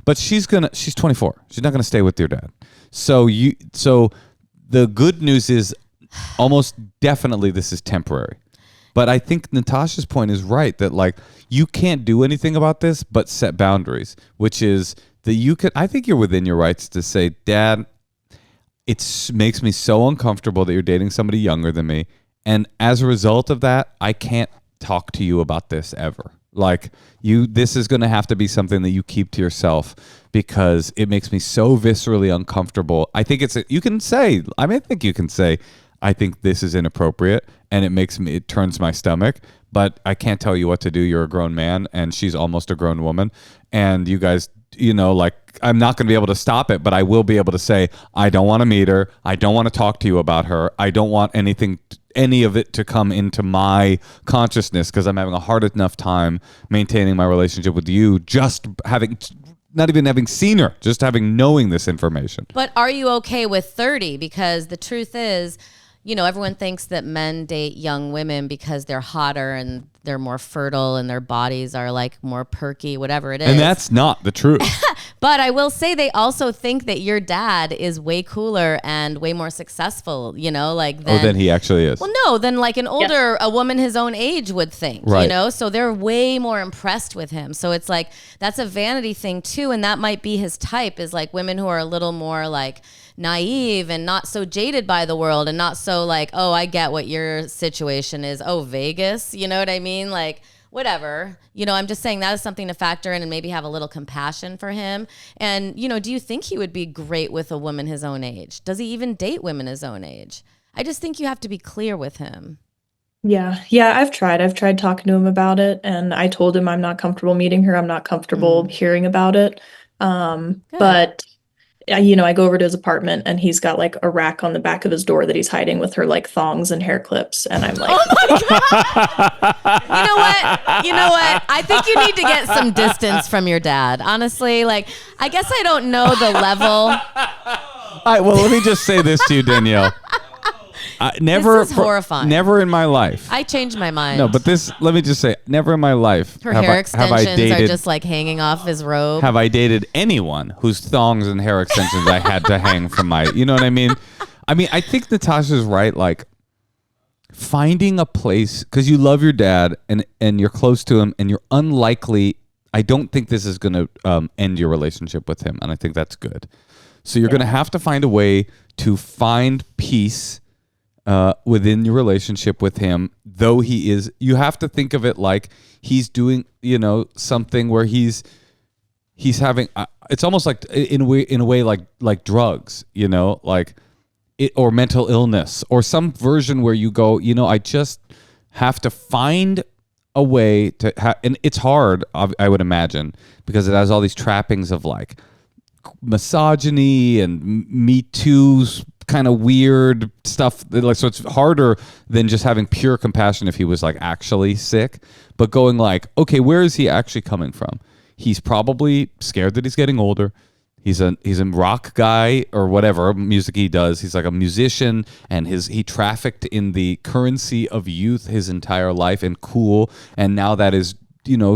But she's 24. She's not gonna stay with your dad. So the good news is almost definitely this is temporary. But I think Natasha's point is right that like you can't do anything about this but set boundaries, which is that I think you're within your rights to say, Dad, it makes me so uncomfortable that you're dating somebody younger than me. And as a result of that, I can't talk to you about this ever. Like this is going to have to be something that you keep to yourself because it makes me so viscerally uncomfortable. I think I think you can say, I think this is inappropriate and it turns my stomach, but I can't tell you what to do. You're a grown man and she's almost a grown woman. And you guys, I'm not going to be able to stop it, but I will be able to say, I don't want to meet her. I don't want to talk to you about her. I don't want any of it to come into my consciousness because I'm having a hard enough time maintaining my relationship with you, not even having seen her, just knowing this information. But are you okay with 30? Because the truth is, everyone thinks that men date young women because they're hotter and they're more fertile and their bodies are like more perky, whatever it is. And that's not the truth. But I will say they also think that your dad is way cooler and way more successful, than he actually is. Well, no, than like a woman his own age would think, right. So they're way more impressed with him. So it's like, that's a vanity thing too. And that might be his type, is like women who are a little more like naive and not so jaded by the world and not so like, oh, I get what your situation is. Oh, Vegas, you know what I mean? Like, whatever, I'm just saying that is something to factor in and maybe have a little compassion for him. And, do you think he would be great with a woman his own age? Does he even date women his own age? I just think you have to be clear with him. Yeah. I've tried talking to him about it, and I told him I'm not comfortable meeting her. I'm not comfortable hearing about it. But I go over to his apartment and he's got like a rack on the back of his door that he's hiding with her like thongs and hair clips. And I'm like, oh my God. You know what? I think you need to get some distance from your dad. Honestly, like, I guess I don't know the level. All right, well, let me just say this to you, Danielle. This is horrifying. Never in my life. I changed my mind. No, but let me just say, never in my life. Her hair extensions are just like hanging off his robe. Have I dated anyone whose thongs and hair extensions I had to hang from you know what I mean? I think Natasha's right. Like finding a place, because you love your dad and you're close to him and you're unlikely. I don't think this is going to end your relationship with him. And I think that's good. So you're going to have to find a way to find peace within your relationship with him, though you have to think of it like he's doing, something where he's having, it's almost like in a way like drugs, like it, or mental illness or some version where you go, I just have to find a way to and it's hard, I would imagine, because it has all these trappings of like misogyny and Me Too's kind of weird stuff, so it's harder than just having pure compassion if he was like actually sick, but going like, okay, where is he actually coming from? He's probably scared that he's getting older. He's a rock guy or whatever music he does. He's like a musician, and he trafficked in the currency of youth his entire life and cool, and now that is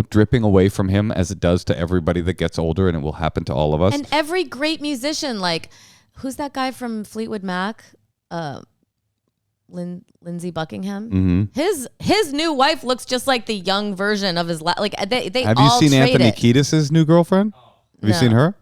dripping away from him, as it does to everybody that gets older, and it will happen to all of us. And every great musician, like, who's that guy from Fleetwood Mac? Lindsey Buckingham. Mm-hmm. His new wife looks just like the young version of his like they Have all you seen trade Anthony it. Kiedis' new girlfriend? Have you seen her?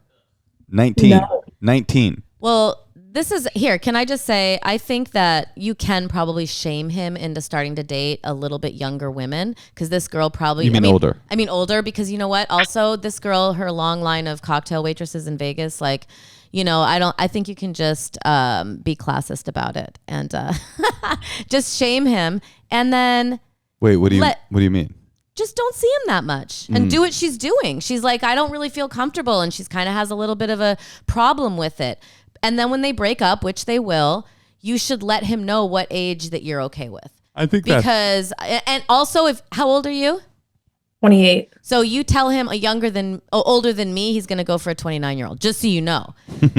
19. No. 19. Well, this is here. Can I just say, I think that you can probably shame him into starting to date a little bit younger women, because this girl probably. You mean older? I mean older, because you know what? Also, this girl, her long line of cocktail waitresses in Vegas, like, I think you can just be classist about it and just shame him. And then wait, what do you mean? Just don't see him that much and do what she's doing. She's like, I don't really feel comfortable. And she's kind of has a little bit of a problem with it. And then when they break up, which they will, you should let him know what age that you're okay with. I think and also how old are you? 28. So you tell him older than me, he's going to go for a 29-year-old, just so you know.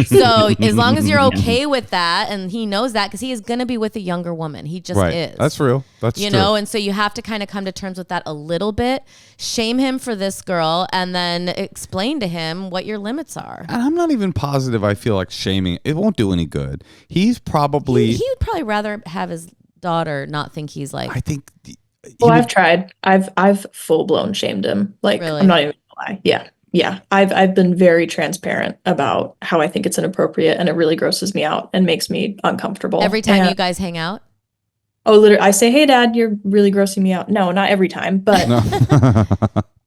So as long as you're okay with that, and he knows that, because he is going to be with a younger woman. He just is. That's real. That's true. And so you have to kind of come to terms with that a little bit, shame him for this girl, and then explain to him what your limits are. And I'm not even positive I feel like shaming. It won't do any good. He's probably... He would probably rather have his daughter not think he's like... I think... Well, I've tried. I've full blown shamed him. Like, really? I'm not even gonna lie. Yeah. Yeah. I've been very transparent about how I think it's inappropriate, and it really grosses me out and makes me uncomfortable. Every time you guys hang out? Oh, literally, I say, hey Dad, you're really grossing me out. No, not every time, but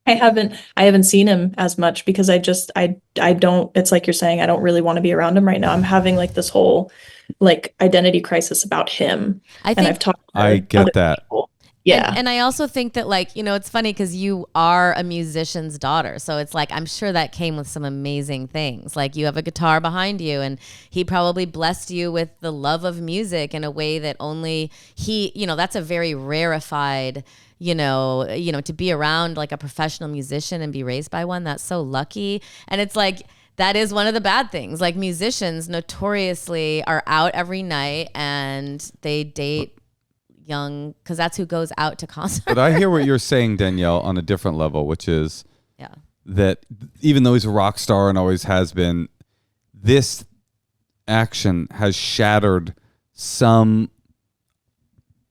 I haven't seen him as much because I don't, it's like you're saying, I don't really want to be around him right now. I'm having like this whole like identity crisis about him. I get that. People. Yeah. And I also think that, like, it's funny because you are a musician's daughter. So it's like, I'm sure that came with some amazing things. Like, you have a guitar behind you, and he probably blessed you with the love of music in a way that only he, that's a very rarefied, to be around like a professional musician and be raised by one. That's so lucky. And it's like, that is one of the bad things. Like, musicians notoriously are out every night and they date young, because that's who goes out to concerts. But I hear what you're saying, Danielle, on a different level, which is that even though he's a rock star and always has been, this action has shattered some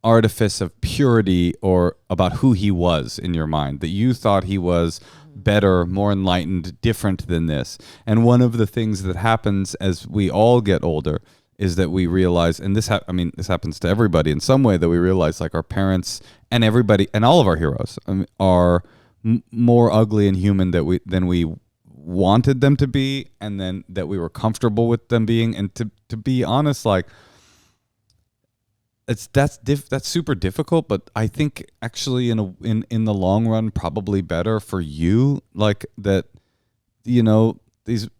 artifice of purity or about who he was in your mind, that you thought he was better, more enlightened, different than this. And one of the things that happens as we all get older is that we realize, and this happens to everybody in some way, that we realize like our parents and everybody and all of our heroes are more ugly and human than we wanted them to be, and then that we were comfortable with them being. And to be honest, like that's super difficult, but I think actually in the long run probably better for you, like that,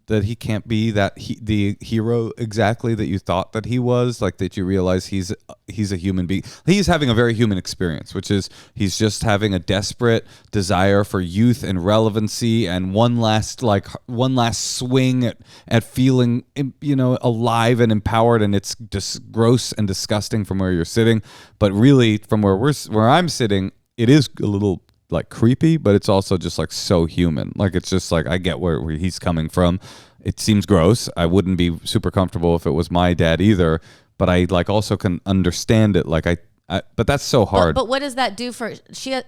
that he can't be the hero exactly that you thought that he was, like that you realize he's a human being. He's having a very human experience, which is he's just having a desperate desire for youth and relevancy and one last swing at feeling, alive and empowered. And it's just gross and disgusting from where you're sitting, but really from where I'm sitting, it is a little like creepy, but it's also just like so human. Like, it's just like, I get where he's coming from. It seems gross. I wouldn't be super comfortable if it was my dad either, but I like also can understand it. Like but that's so hard. But what does that do for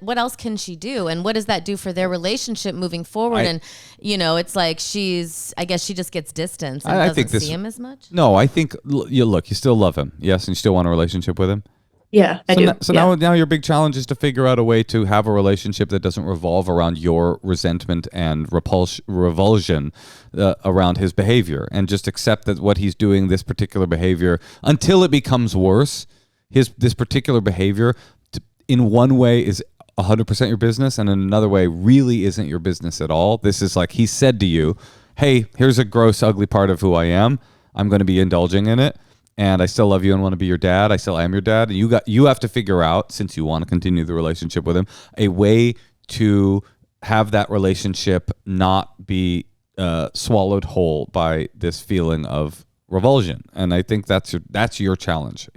what else can she do? And what does that do for their relationship moving forward? It's like I guess she just gets distance and doesn't see him as much. No, I think you still love him. Yes. And you still want a relationship with him. Yeah, I do. Now your big challenge is to figure out a way to have a relationship that doesn't revolve around your resentment and revulsion around his behavior, and just accept that what he's doing, this particular behavior, until it becomes worse, this particular behavior in one way is 100% your business, and in another way really isn't your business at all. This is like he said to you, hey, here's a gross, ugly part of who I am. I'm going to be indulging in it. And I still love you and want to be your dad. I still am your dad. And you have to figure out, since you want to continue the relationship with him, a way to have that relationship not be swallowed whole by this feeling of revulsion. And I think that's your challenge,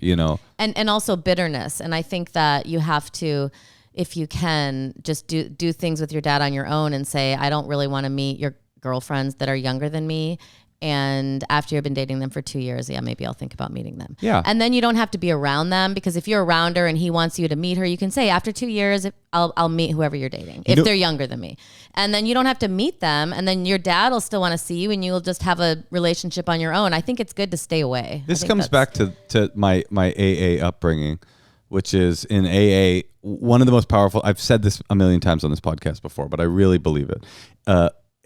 And also bitterness. And I think that you have to, if you can, just do things with your dad on your own and say, I don't really want to meet your girlfriends that are younger than me. And after you've been dating them for 2 years, maybe I'll think about meeting them. Yeah. And then you don't have to be around them, because if you're around her and he wants you to meet her, you can say, after 2 years, I'll meet whoever you're dating, if they're younger than me. And then you don't have to meet them. And then your dad will still want to see you, and you'll just have a relationship on your own. I think it's good to stay away. This comes back to my AA upbringing, which is in AA, one of the most powerful, I've said this a million times on this podcast before, but I really believe it.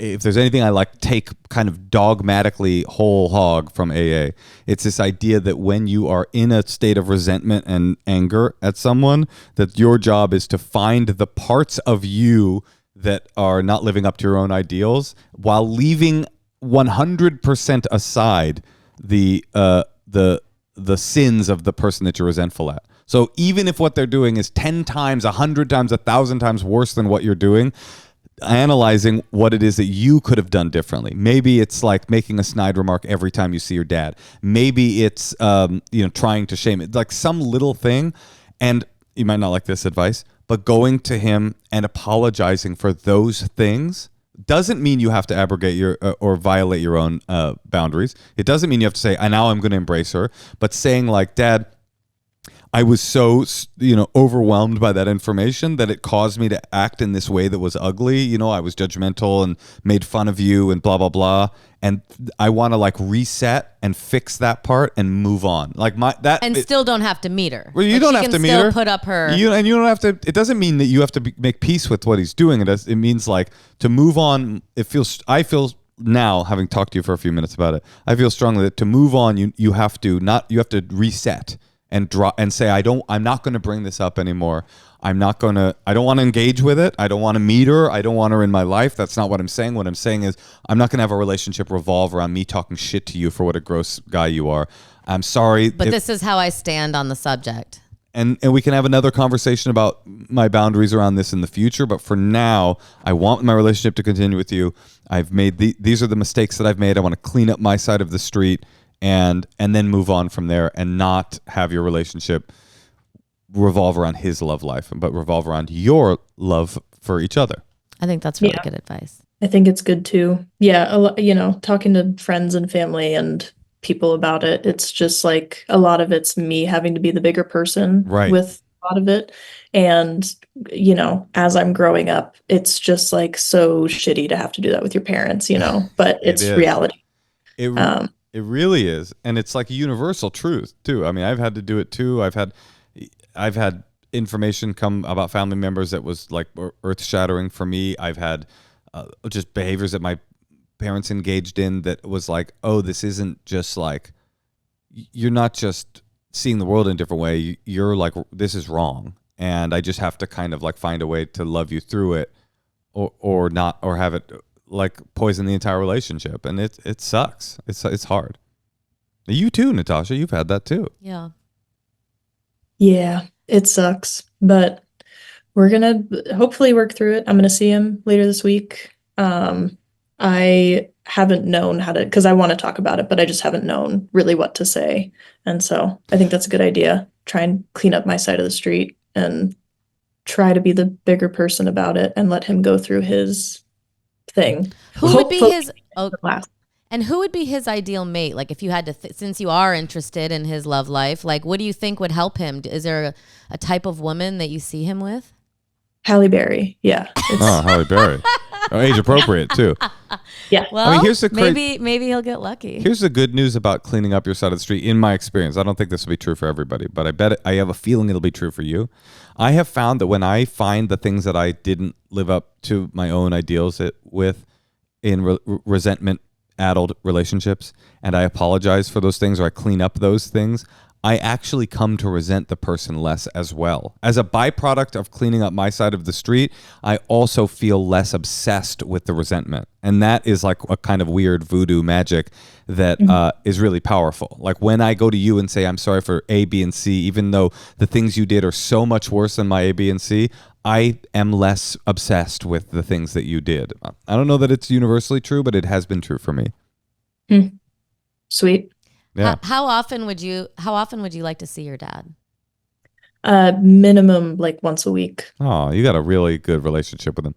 if there's anything I like take kind of dogmatically whole hog from AA, it's this idea that when you are in a state of resentment and anger at someone, that your job is to find the parts of you that are not living up to your own ideals while leaving 100% aside the sins of the person that you're resentful at. So even if what they're doing is 10 times, 100 times, 1,000 times worse than what you're doing, analyzing what it is that you could have done differently. Maybe it's like making a snide remark every time you see your dad. Maybe it's trying to shame it, like some little thing. And you might not like this advice, but going to him and apologizing for those things doesn't mean you have to abrogate your or violate your own boundaries. It doesn't mean you have to say, now I'm going to embrace her. But saying like, Dad, I was so, overwhelmed by that information that it caused me to act in this way that was ugly. I was judgmental and made fun of you and blah, blah, blah. And I want to like reset and fix that part and move on. Like still don't have to meet her. Well, you don't have to meet her. Put up her. You don't have to. It doesn't mean that you have to make peace with what he's doing. It means like to move on. I feel now, having talked to you for a few minutes about it, I feel strongly that to move on, you have to reset and draw and say, I'm not going to bring this up anymore. I don't want to engage with it. I don't want to meet her. I don't want her in my life. That's not what I'm saying. What I'm saying is I'm not going to have a relationship revolve around me talking shit to you for what a gross guy you are. I'm sorry. But this is how I stand on the subject. And we can have another conversation about my boundaries around this in the future. But for now, I want my relationship to continue with you. I've made these are the mistakes that I've made. I want to clean up my side of the street and then move on from there and not have your relationship revolve around his love life, but revolve around your love for each other. I think that's really good advice. I think it's good too. Yeah, talking to friends and family and people about it, it's just like a lot of it's me having to be the bigger person with a lot of it. And, as I'm growing up, it's just like so shitty to have to do that with your parents, but it's reality. It really is. And it's like a universal truth too. I mean, I've had to do it too. I've had information come about family members that was like earth shattering for me. I've had just behaviors that my parents engaged in that was like, oh, this isn't just like, you're not just seeing the world in a different way. You're like, this is wrong. And I just have to kind of like find a way to love you through it or not, or have it like poison the entire relationship. And it sucks. It's hard. You too, Natasha, you've had that too. Yeah. Yeah, it sucks, but we're going to hopefully work through it. I'm going to see him later this week. I haven't known how to, because I want to talk about it, but I just haven't known really what to say. And so I think that's a good idea. Try and clean up my side of the street and try to be the bigger person about it and let him go through his thing. Who would be his and who would be his ideal mate? Like if you had to, since you are interested in his love life, like what do you think would help him? Is there a type of woman that you see him with? Halle Berry. Yeah. Halle Berry. Age appropriate too. Yeah. Well, I mean, here's the maybe he'll get lucky. Here's the good news about cleaning up your side of the street. In my experience, I don't think this will be true for everybody, but I have a feeling it'll be true for you. I have found that when I find the things that I didn't live up to my own ideals with in resentment-addled relationships, and I apologize for those things or I clean up those things, I actually come to resent the person less as well. As a byproduct of cleaning up my side of the street, I also feel less obsessed with the resentment. And that is like a kind of weird voodoo magic that is really powerful. Like when I go to you and say, I'm sorry for A, B, and C, even though the things you did are so much worse than my A, B, and C, I am less obsessed with the things that you did. I don't know that it's universally true, but it has been true for me. Sweet. Yeah. How often would you like to see your dad? Minimum like once a week. Oh, you got a really good relationship with him.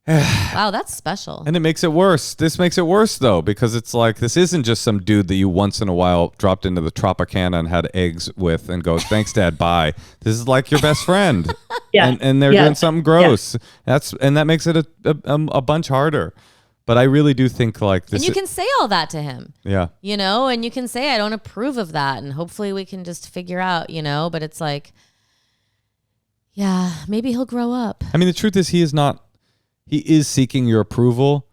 Wow, that's special. And it makes it worse. This makes it worse though, because it's like, this isn't just some dude that you once in a while dropped into the Tropicana and had eggs with and goes, thanks Dad, bye. This is like your best friend. Yeah. And they're doing something gross. Yeah. That makes it a bunch harder. But I really do think like this. And you can say all that to him. Yeah. And you can say, I don't approve of that. And hopefully we can just figure out, but it's like, yeah, maybe he'll grow up. I mean, the truth is he is not he is seeking your approval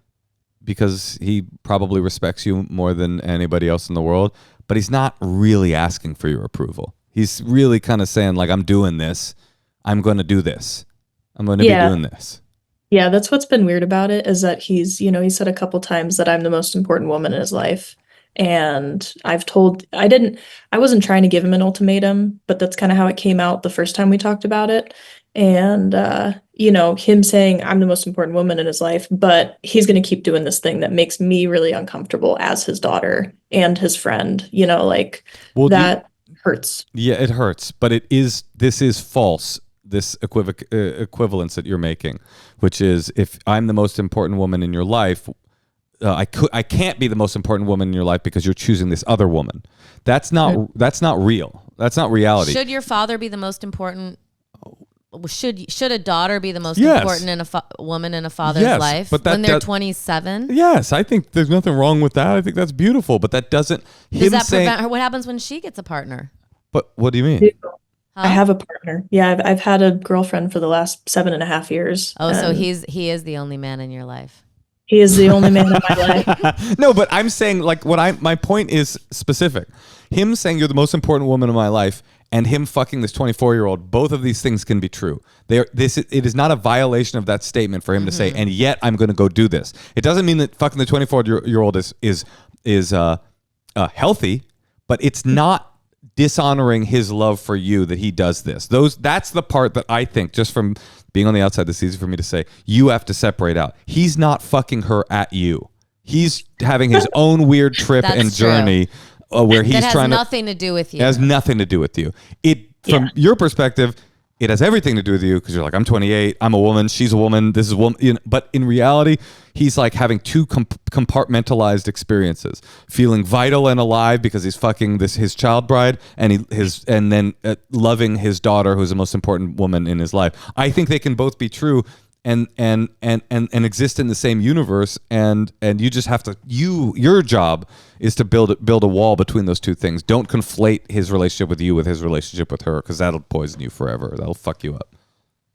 because he probably respects you more than anybody else in the world, but he's not really asking for your approval. He's really kind of saying, like, I'm doing this. I'm going to do this. I'm going to be doing this. Yeah, that's what's been weird about it is that he's, he said a couple times that I'm the most important woman in his life. And I wasn't trying to give him an ultimatum, but that's kind of how it came out the first time we talked about it. And, him saying I'm the most important woman in his life, but he's going to keep doing this thing that makes me really uncomfortable as his daughter and his friend, that hurts. Yeah, it hurts, but this is false. This equivalence that you're making, which is if I'm the most important woman in your life, I can't be the most important woman in your life because you're choosing this other woman. That's not real. That's not reality. Should your father be the most important? Should a daughter be the most important in woman in a father's life when they're 27? Yes, I think there's nothing wrong with that. I think that's beautiful, but that doesn't. Does that prevent her? What happens when she gets a partner? But what do you mean? I have a partner. Yeah, I've had a girlfriend for the last 7.5 years. Oh, so he is the only man in your life. He is the only man in my life. No, but I'm saying like my point is specific. Him saying you're the most important woman in my life and him fucking this 24-year-old, both of these things can be true. It is not a violation of that statement for him to say, and yet I'm going to go do this. It doesn't mean that fucking the 24-year-old is healthy, but it's not dishonoring his love for you that he does this. That's the part that I think, just from being on the outside, it's easy for me to say, you have to separate out. He's not fucking her at you. He's having his own weird trip and journey where he's trying to... nothing to do with you. It has nothing to do with you. From your perspective, it has everything to do with you because you're like, I'm 28, I'm a woman, she's a woman, this is a woman. But in reality, he's like having two compartmentalized experiences, feeling vital and alive because he's fucking his child bride, and then loving his daughter, who's the most important woman in his life. I think they can both be true and exist in the same universe, and you just have to your job is to build a wall between those two things. Don't conflate his relationship with you with his relationship with her, because that'll poison you forever. That'll fuck you up.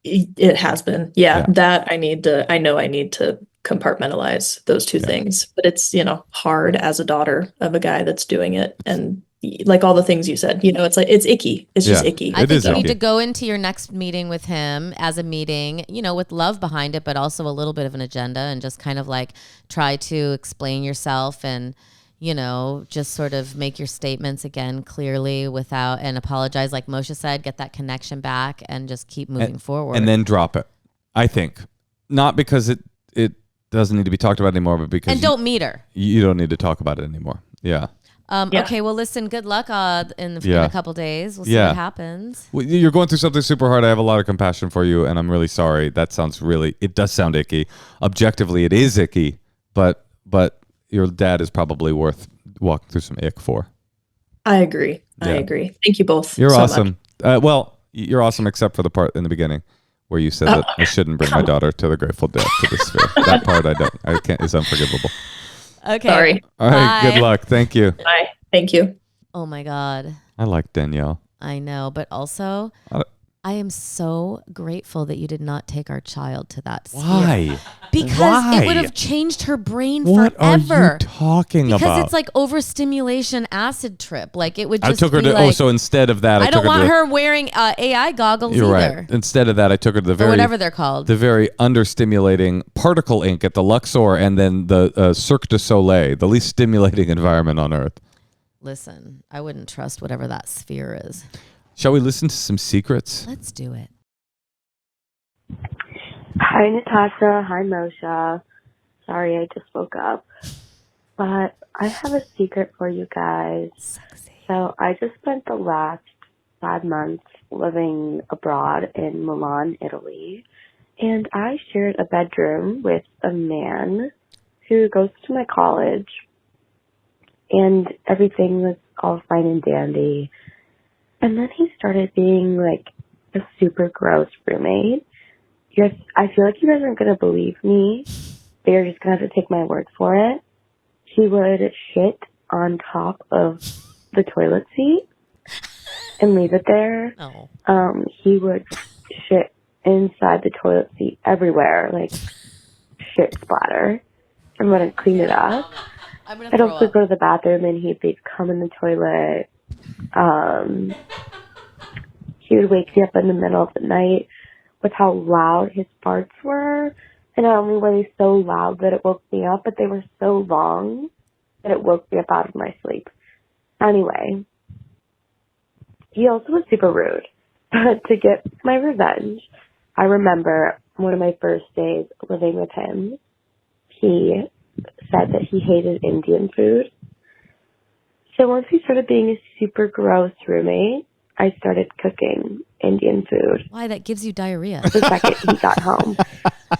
It has been. Yeah. That I need to compartmentalize those two things, but it's, hard as a daughter of a guy that's doing it. And like all the things you said, it's like, it's icky. It's just icky. I think you need to go into your next meeting with him as a meeting, with love behind it, but also a little bit of an agenda, and just kind of like try to explain yourself and, just sort of make your statements again clearly and apologize. Like Moshe said, get that connection back and just keep moving forward. And then drop it. I think not because it doesn't need to be talked about anymore, but because don't meet her. You don't need to talk about it anymore. Yeah. Okay, well, listen, good luck in a couple days. We'll see what happens. Well, you're going through something super hard. I have a lot of compassion for you, and I'm really sorry. It does sound icky. Objectively, it is icky, but your dad is probably worth walking through some ick for. I agree. Thank you both. You're awesome. Well, you're awesome except for the part in the beginning where you said that I shouldn't bring my daughter to the Grateful Dead to the sphere. That part I can't is unforgivable. Okay. Sorry. All right. Bye. Good luck. Thank you. Bye. Thank you. Oh my God. I like Danielle. I know, but also I am so grateful that you did not take our child to that sphere. Why? Because it would have changed her brain what forever. What are you talking about? Because it's like overstimulation acid trip. Like it would just I took her to, like, so instead of that, I don't want her wearing AI goggles you're either. Right. Instead of that, I took her to the very... or whatever they're called. The very understimulating particle ink at the Luxor, and then the Cirque du Soleil, the least stimulating environment on Earth. Listen, I wouldn't trust whatever that sphere is. Shall we listen to some secrets? Let's do it. Hi, Natasha. Hi, Moshe. Sorry, I just woke up. But I have a secret for you guys. Sexy. So I just spent the last 5 months living abroad in Milan, Italy. And I shared a bedroom with a man who goes to my college. And everything was all fine and dandy. And then he started being like a super gross roommate. I feel like you guys aren't going to believe me, but you're just going to have to take my word for it. He would shit on top of the toilet seat and leave it there. Oh. He would shit inside the toilet seat everywhere. Like shit splatter and wouldn't clean it up. I'd also go to the bathroom and he'd come in the toilet. He would wake me up in the middle of the night with how loud his farts were. And not only were they so loud that it woke me up, but they were so long that it woke me up out of my sleep. Anyway, he also was super rude. But to get my revenge, I remember one of my first days living with him, he said that he hated Indian food. So once he started being a super gross roommate, I started cooking Indian food. Why? That gives you diarrhea. The second he got home.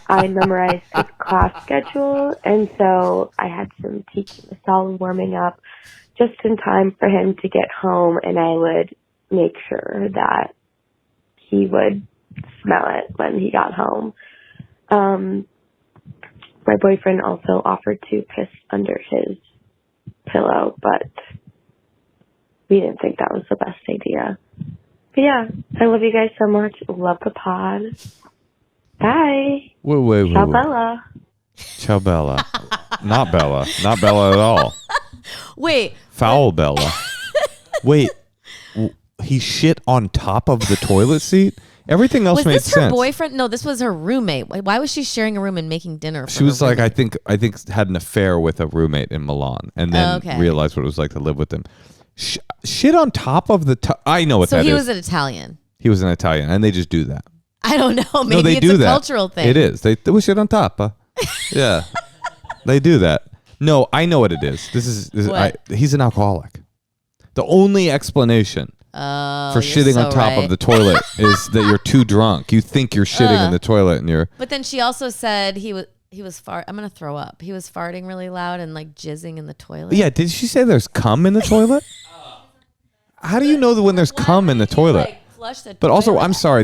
I memorized his class schedule, and so I had some tikka masala warming up just in time for him to get home, and I would make sure that he would smell it when he got home. My boyfriend also offered to piss under his pillow, but we didn't think that was the best idea. But yeah, I love you guys so much. Love the pod. Bye. Wait. Ciao, Bella. Ciao, Bella. Not Bella. Not Bella at all. Wait. Foul Bella. Wait. He shit on top of the toilet seat? Everything else made sense. Was this her boyfriend? No, this was her roommate. Why was she sharing a room and making dinner for She was her like, roommate? I think had an affair with a roommate in Milan and then realized what it was like to live with him. Shit on top of the... I know what that is. So he was an Italian. He was an Italian, and they just do that. I don't know. Maybe they it's do a that. cultural thing. It is. They shit on top. Yeah. They do that. No, I know what it is. He's an alcoholic. The only explanation for shitting on top of the toilet is that you're too drunk. You think you're shitting in the toilet and you're... But then she also said he was I'm going to throw up. He was farting really loud and like jizzing in the toilet. Yeah, did she say there's cum in the toilet? How do you know that when there's cum in the toilet? Flush the But also, toilet. I'm sorry.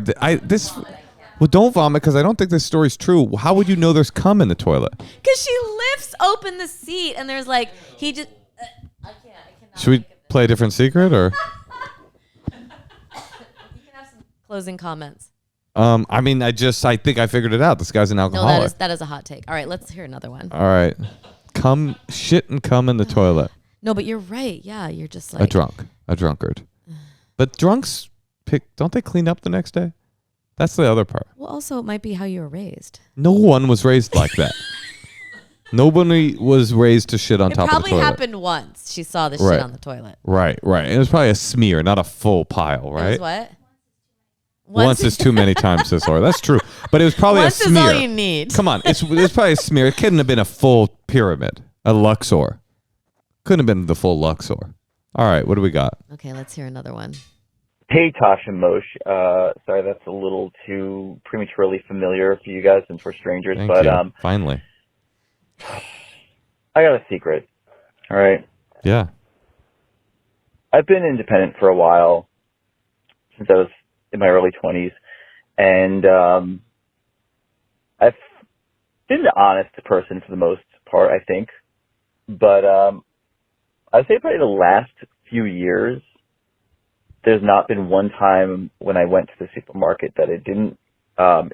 Well, don't vomit because I don't think this story's true. How would you know there's cum in the toilet? Because she lifts open the seat and there's like, he just... I cannot. Should we play a different secret or? You can have some closing comments. I mean, I think I figured it out. This guy's an alcoholic. No, that is a hot take. All right, let's hear another one. All right. Shit and cum in the toilet. No, but you're right. Yeah, you're just like... A drunkard. But drunks, don't they clean up the next day? That's the other part. Well, also, it might be how you were raised. No one was raised like that. Nobody was raised to shit on top of the toilet. It probably happened once. She saw the shit on the toilet. Right. And it was probably a smear, not a full pile, right? It was what? Once is too many times, Sis Laura. That's true. But it was probably once a smear. Once is all you need. Come on. It was probably a smear. It couldn't have been a full pyramid, a Luxor. Couldn't have been the full Luxor. All right. What do we got? Okay, let's hear another one. Hey, Tasha and Moshe. Sorry, that's a little too prematurely familiar for you guys since we're strangers. Thank you. Finally. I got a secret. All right. Yeah. I've been independent for a while, since I was in my early 20s. And I've been an honest person for the most part, I think. But I'd say probably the last few years, there's not been one time when I went to the supermarket that I didn't,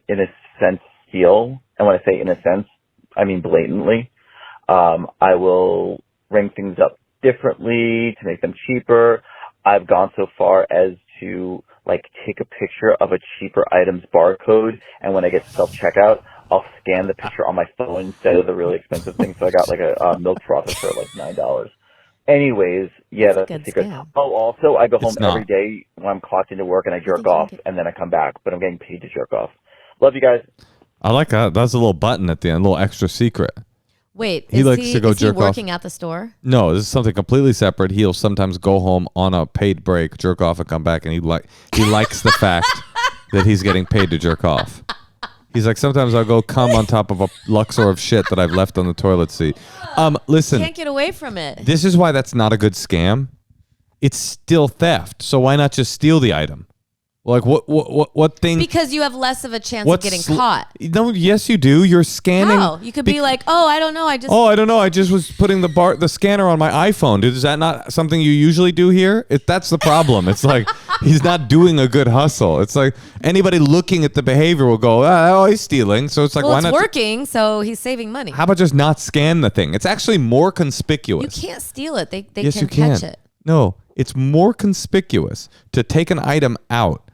in a sense, steal. And when I say in a sense, I mean blatantly. I will ring things up differently to make them cheaper. I've gone so far as to like take a picture of a cheaper item's barcode, and when I get to self-checkout, I'll scan the picture on my phone instead of the really expensive thing. So I got like a milk frother for like $9. Anyways, yeah, that's the secret. Scam. Oh, also, I go home every day when I'm clocked into work and I jerk off, and then I come back, but I'm getting paid to jerk off. Love you guys. I like that. That's a little button at the end, a little extra secret. Wait, He likes to go is he jerk off. working at the store? No, this is something completely separate. He'll sometimes go home on a paid break, jerk off, and come back, and he likes the fact that he's getting paid to jerk off. He's like, sometimes I'll go cum on top of a Luxor of shit that I've left on the toilet seat. Listen. Can't get away from it. This is why that's not a good scam. It's still theft. So why not just steal the item? Like what thing? Because you have less of a chance of getting caught. No, yes you do. You're scanning. How? You could be like, I don't know. I don't know. I just was putting the scanner on my iPhone. Dude, is that not something you usually do here? That's the problem. It's like he's not doing a good hustle. It's like anybody looking at the behavior will go, oh, he's stealing. So it's like, well, why it's not? working, so he's saving money. How about just not scan the thing? It's actually more conspicuous. You can't steal it. They Yes, can you can. catch it. No, it's more conspicuous to take an item out,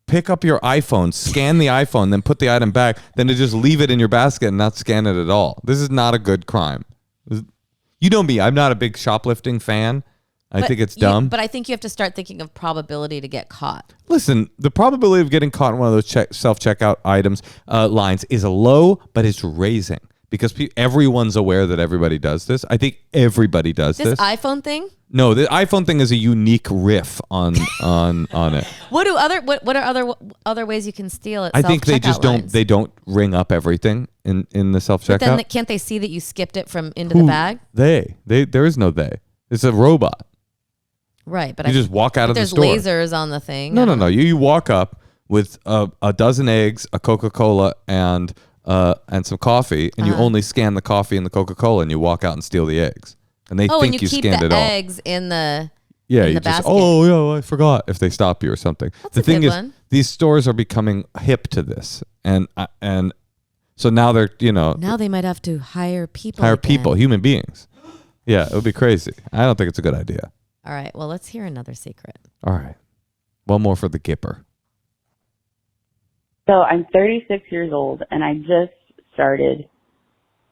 pick up your iPhone, scan the iPhone, then put the item back, than to just leave it in your basket and not scan it at all. This is not a good crime. You know me. I'm not a big shoplifting fan. I think it's dumb. But I think you have to start thinking of probability to get caught. Listen, the probability of getting caught in one of those self-checkout items lines is low, but it's raising because everyone's aware that everybody does this. I think everybody does this. This iPhone thing? No, the iPhone thing is a unique riff on it. What are other ways you can steal it? I think they just don't ring up everything in the self-checkout. But then can't they see that you skipped it from into the bag? They there is no they. It's a robot. Right, but you just walk out of the store. There's lasers on the thing. No. You walk up with a dozen eggs, a Coca-Cola, and some coffee, and you only scan the coffee and the Coca-Cola, and you walk out and steal the eggs. And they think you scanned it all. And you keep the eggs in the you basket. I forgot if they stop you or something. That's the a thing good is, one. these stores are becoming hip to this, and so now they're now they might have to hire people. Human beings. Yeah, it would be crazy. I don't think it's a good idea. All right, well, let's hear another secret. All right, one more for the Gipper. So I'm 36 years old, and I just started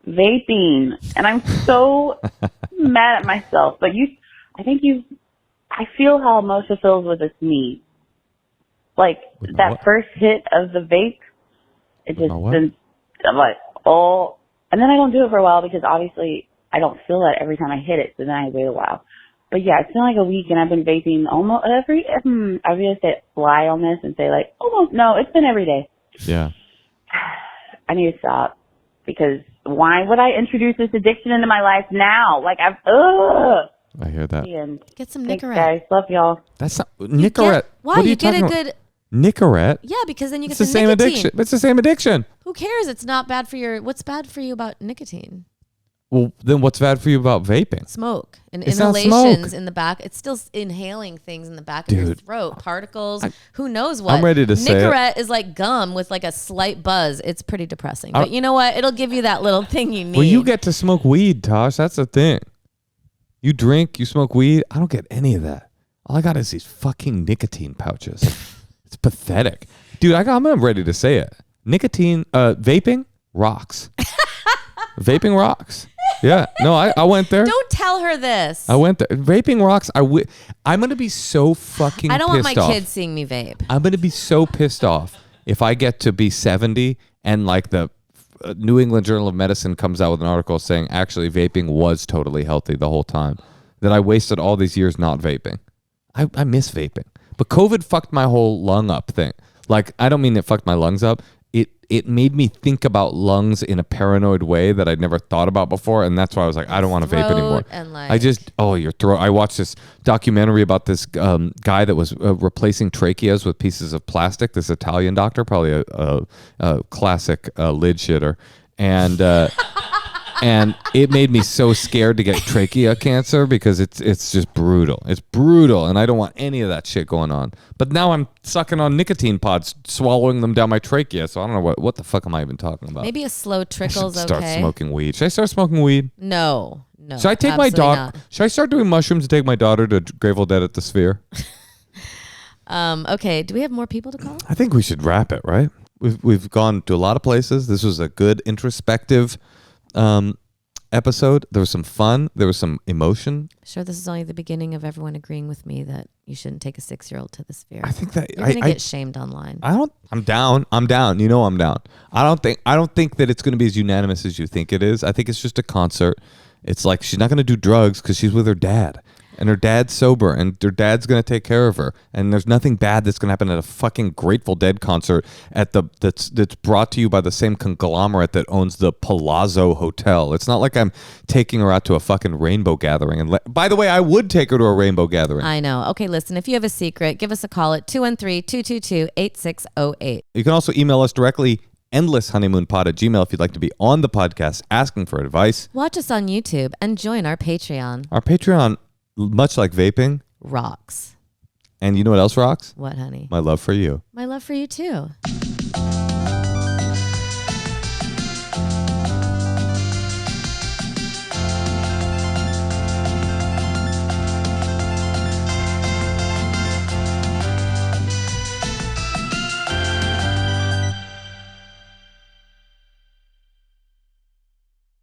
vaping, and I'm so mad at myself. But I feel how Moshe feels with this knee. Like that first hit of the vape, it just I'm like, oh, and then I don't do it for a while because obviously I don't feel that every time I hit it. So then I wait a while. But yeah, it's been like a week, and I've been vaping almost I'm going to lie on this and say like, almost, no, it's been every day. Yeah. I need to stop because why would I introduce this addiction into my life now? Like I hear that. Get some Thanks, Nicorette. guys. Love y'all. That's not Nicorette. Why? What are you get a talking good... about? Nicorette? Yeah, because then you get the same nicotine. addiction. It's the same addiction. Who cares? It's not bad for your... What's bad for you about nicotine? Well, then what's bad for you about vaping? Smoke and it's inhalations in the back. It's still inhaling things in the back of your throat, particles. Who knows what? I'm ready to say Nicorette is like gum with like a slight buzz. It's pretty depressing. But you know what? It'll give you that little thing you need. Well, you get to smoke weed, Tosh. That's the thing. You drink, you smoke weed. I don't get any of that. All I got is these fucking nicotine pouches. It's pathetic. Dude, I'm ready to say it. Nicotine, vaping rocks. Vaping rocks. Yeah. No, I went there. Don't tell her this. I went there. Vaping rocks. I'm going to be so fucking pissed off. I don't want my kids seeing me vape. I'm going to be so pissed off if I get to be 70 and like the New England Journal of Medicine comes out with an article saying actually vaping was totally healthy the whole time. That I wasted all these years not vaping. I miss vaping. But COVID fucked my whole lung up thing. Like, I don't mean it fucked my lungs up. It made me think about lungs in a paranoid way that I'd never thought about before, and that's why I was like, I don't want to vape anymore. And like, your throat. I watched this documentary about this guy that was replacing tracheas with pieces of plastic. This Italian doctor, probably a classic lid shitter, and it made me so scared to get trachea cancer because it's just brutal. It's brutal, and I don't want any of that shit going on. But now I'm sucking on nicotine pods, swallowing them down my trachea, so I don't know what the fuck am I even talking about. maybe a slow trickle's I should start okay. smoking weed. Should I start smoking weed? No. Should I take my daughter? Should I start doing mushrooms and take my daughter to Grateful Dead at the Sphere? Okay. Do we have more people to call? I think we should wrap it, right? We've gone to a lot of places. This was a good introspective episode. There was some fun. There was some emotion. Sure, this is only the beginning of everyone agreeing with me that you shouldn't take a 6-year-old to the Sphere. I think that you're gonna get shamed online. I'm down. You know I'm down. I don't think that it's gonna be as unanimous as you think it is. I think it's just a concert. It's like she's not gonna do drugs because she's with her dad. And her dad's sober, and her dad's going to take care of her. And there's nothing bad that's going to happen at a fucking Grateful Dead concert that's brought to you by the same conglomerate that owns the Palazzo Hotel. It's not like I'm taking her out to a fucking rainbow gathering. And by the way, I would take her to a rainbow gathering. I know. Okay, listen, if you have a secret, give us a call at 213-222-8608. You can also email us directly, endlesshoneymoonpod@gmail.com, if you'd like to be on the podcast asking for advice. Watch us on YouTube and join our Patreon. Our Patreon, much like vaping, rocks. And you know what else rocks? What, honey? My love for you. My love for you too.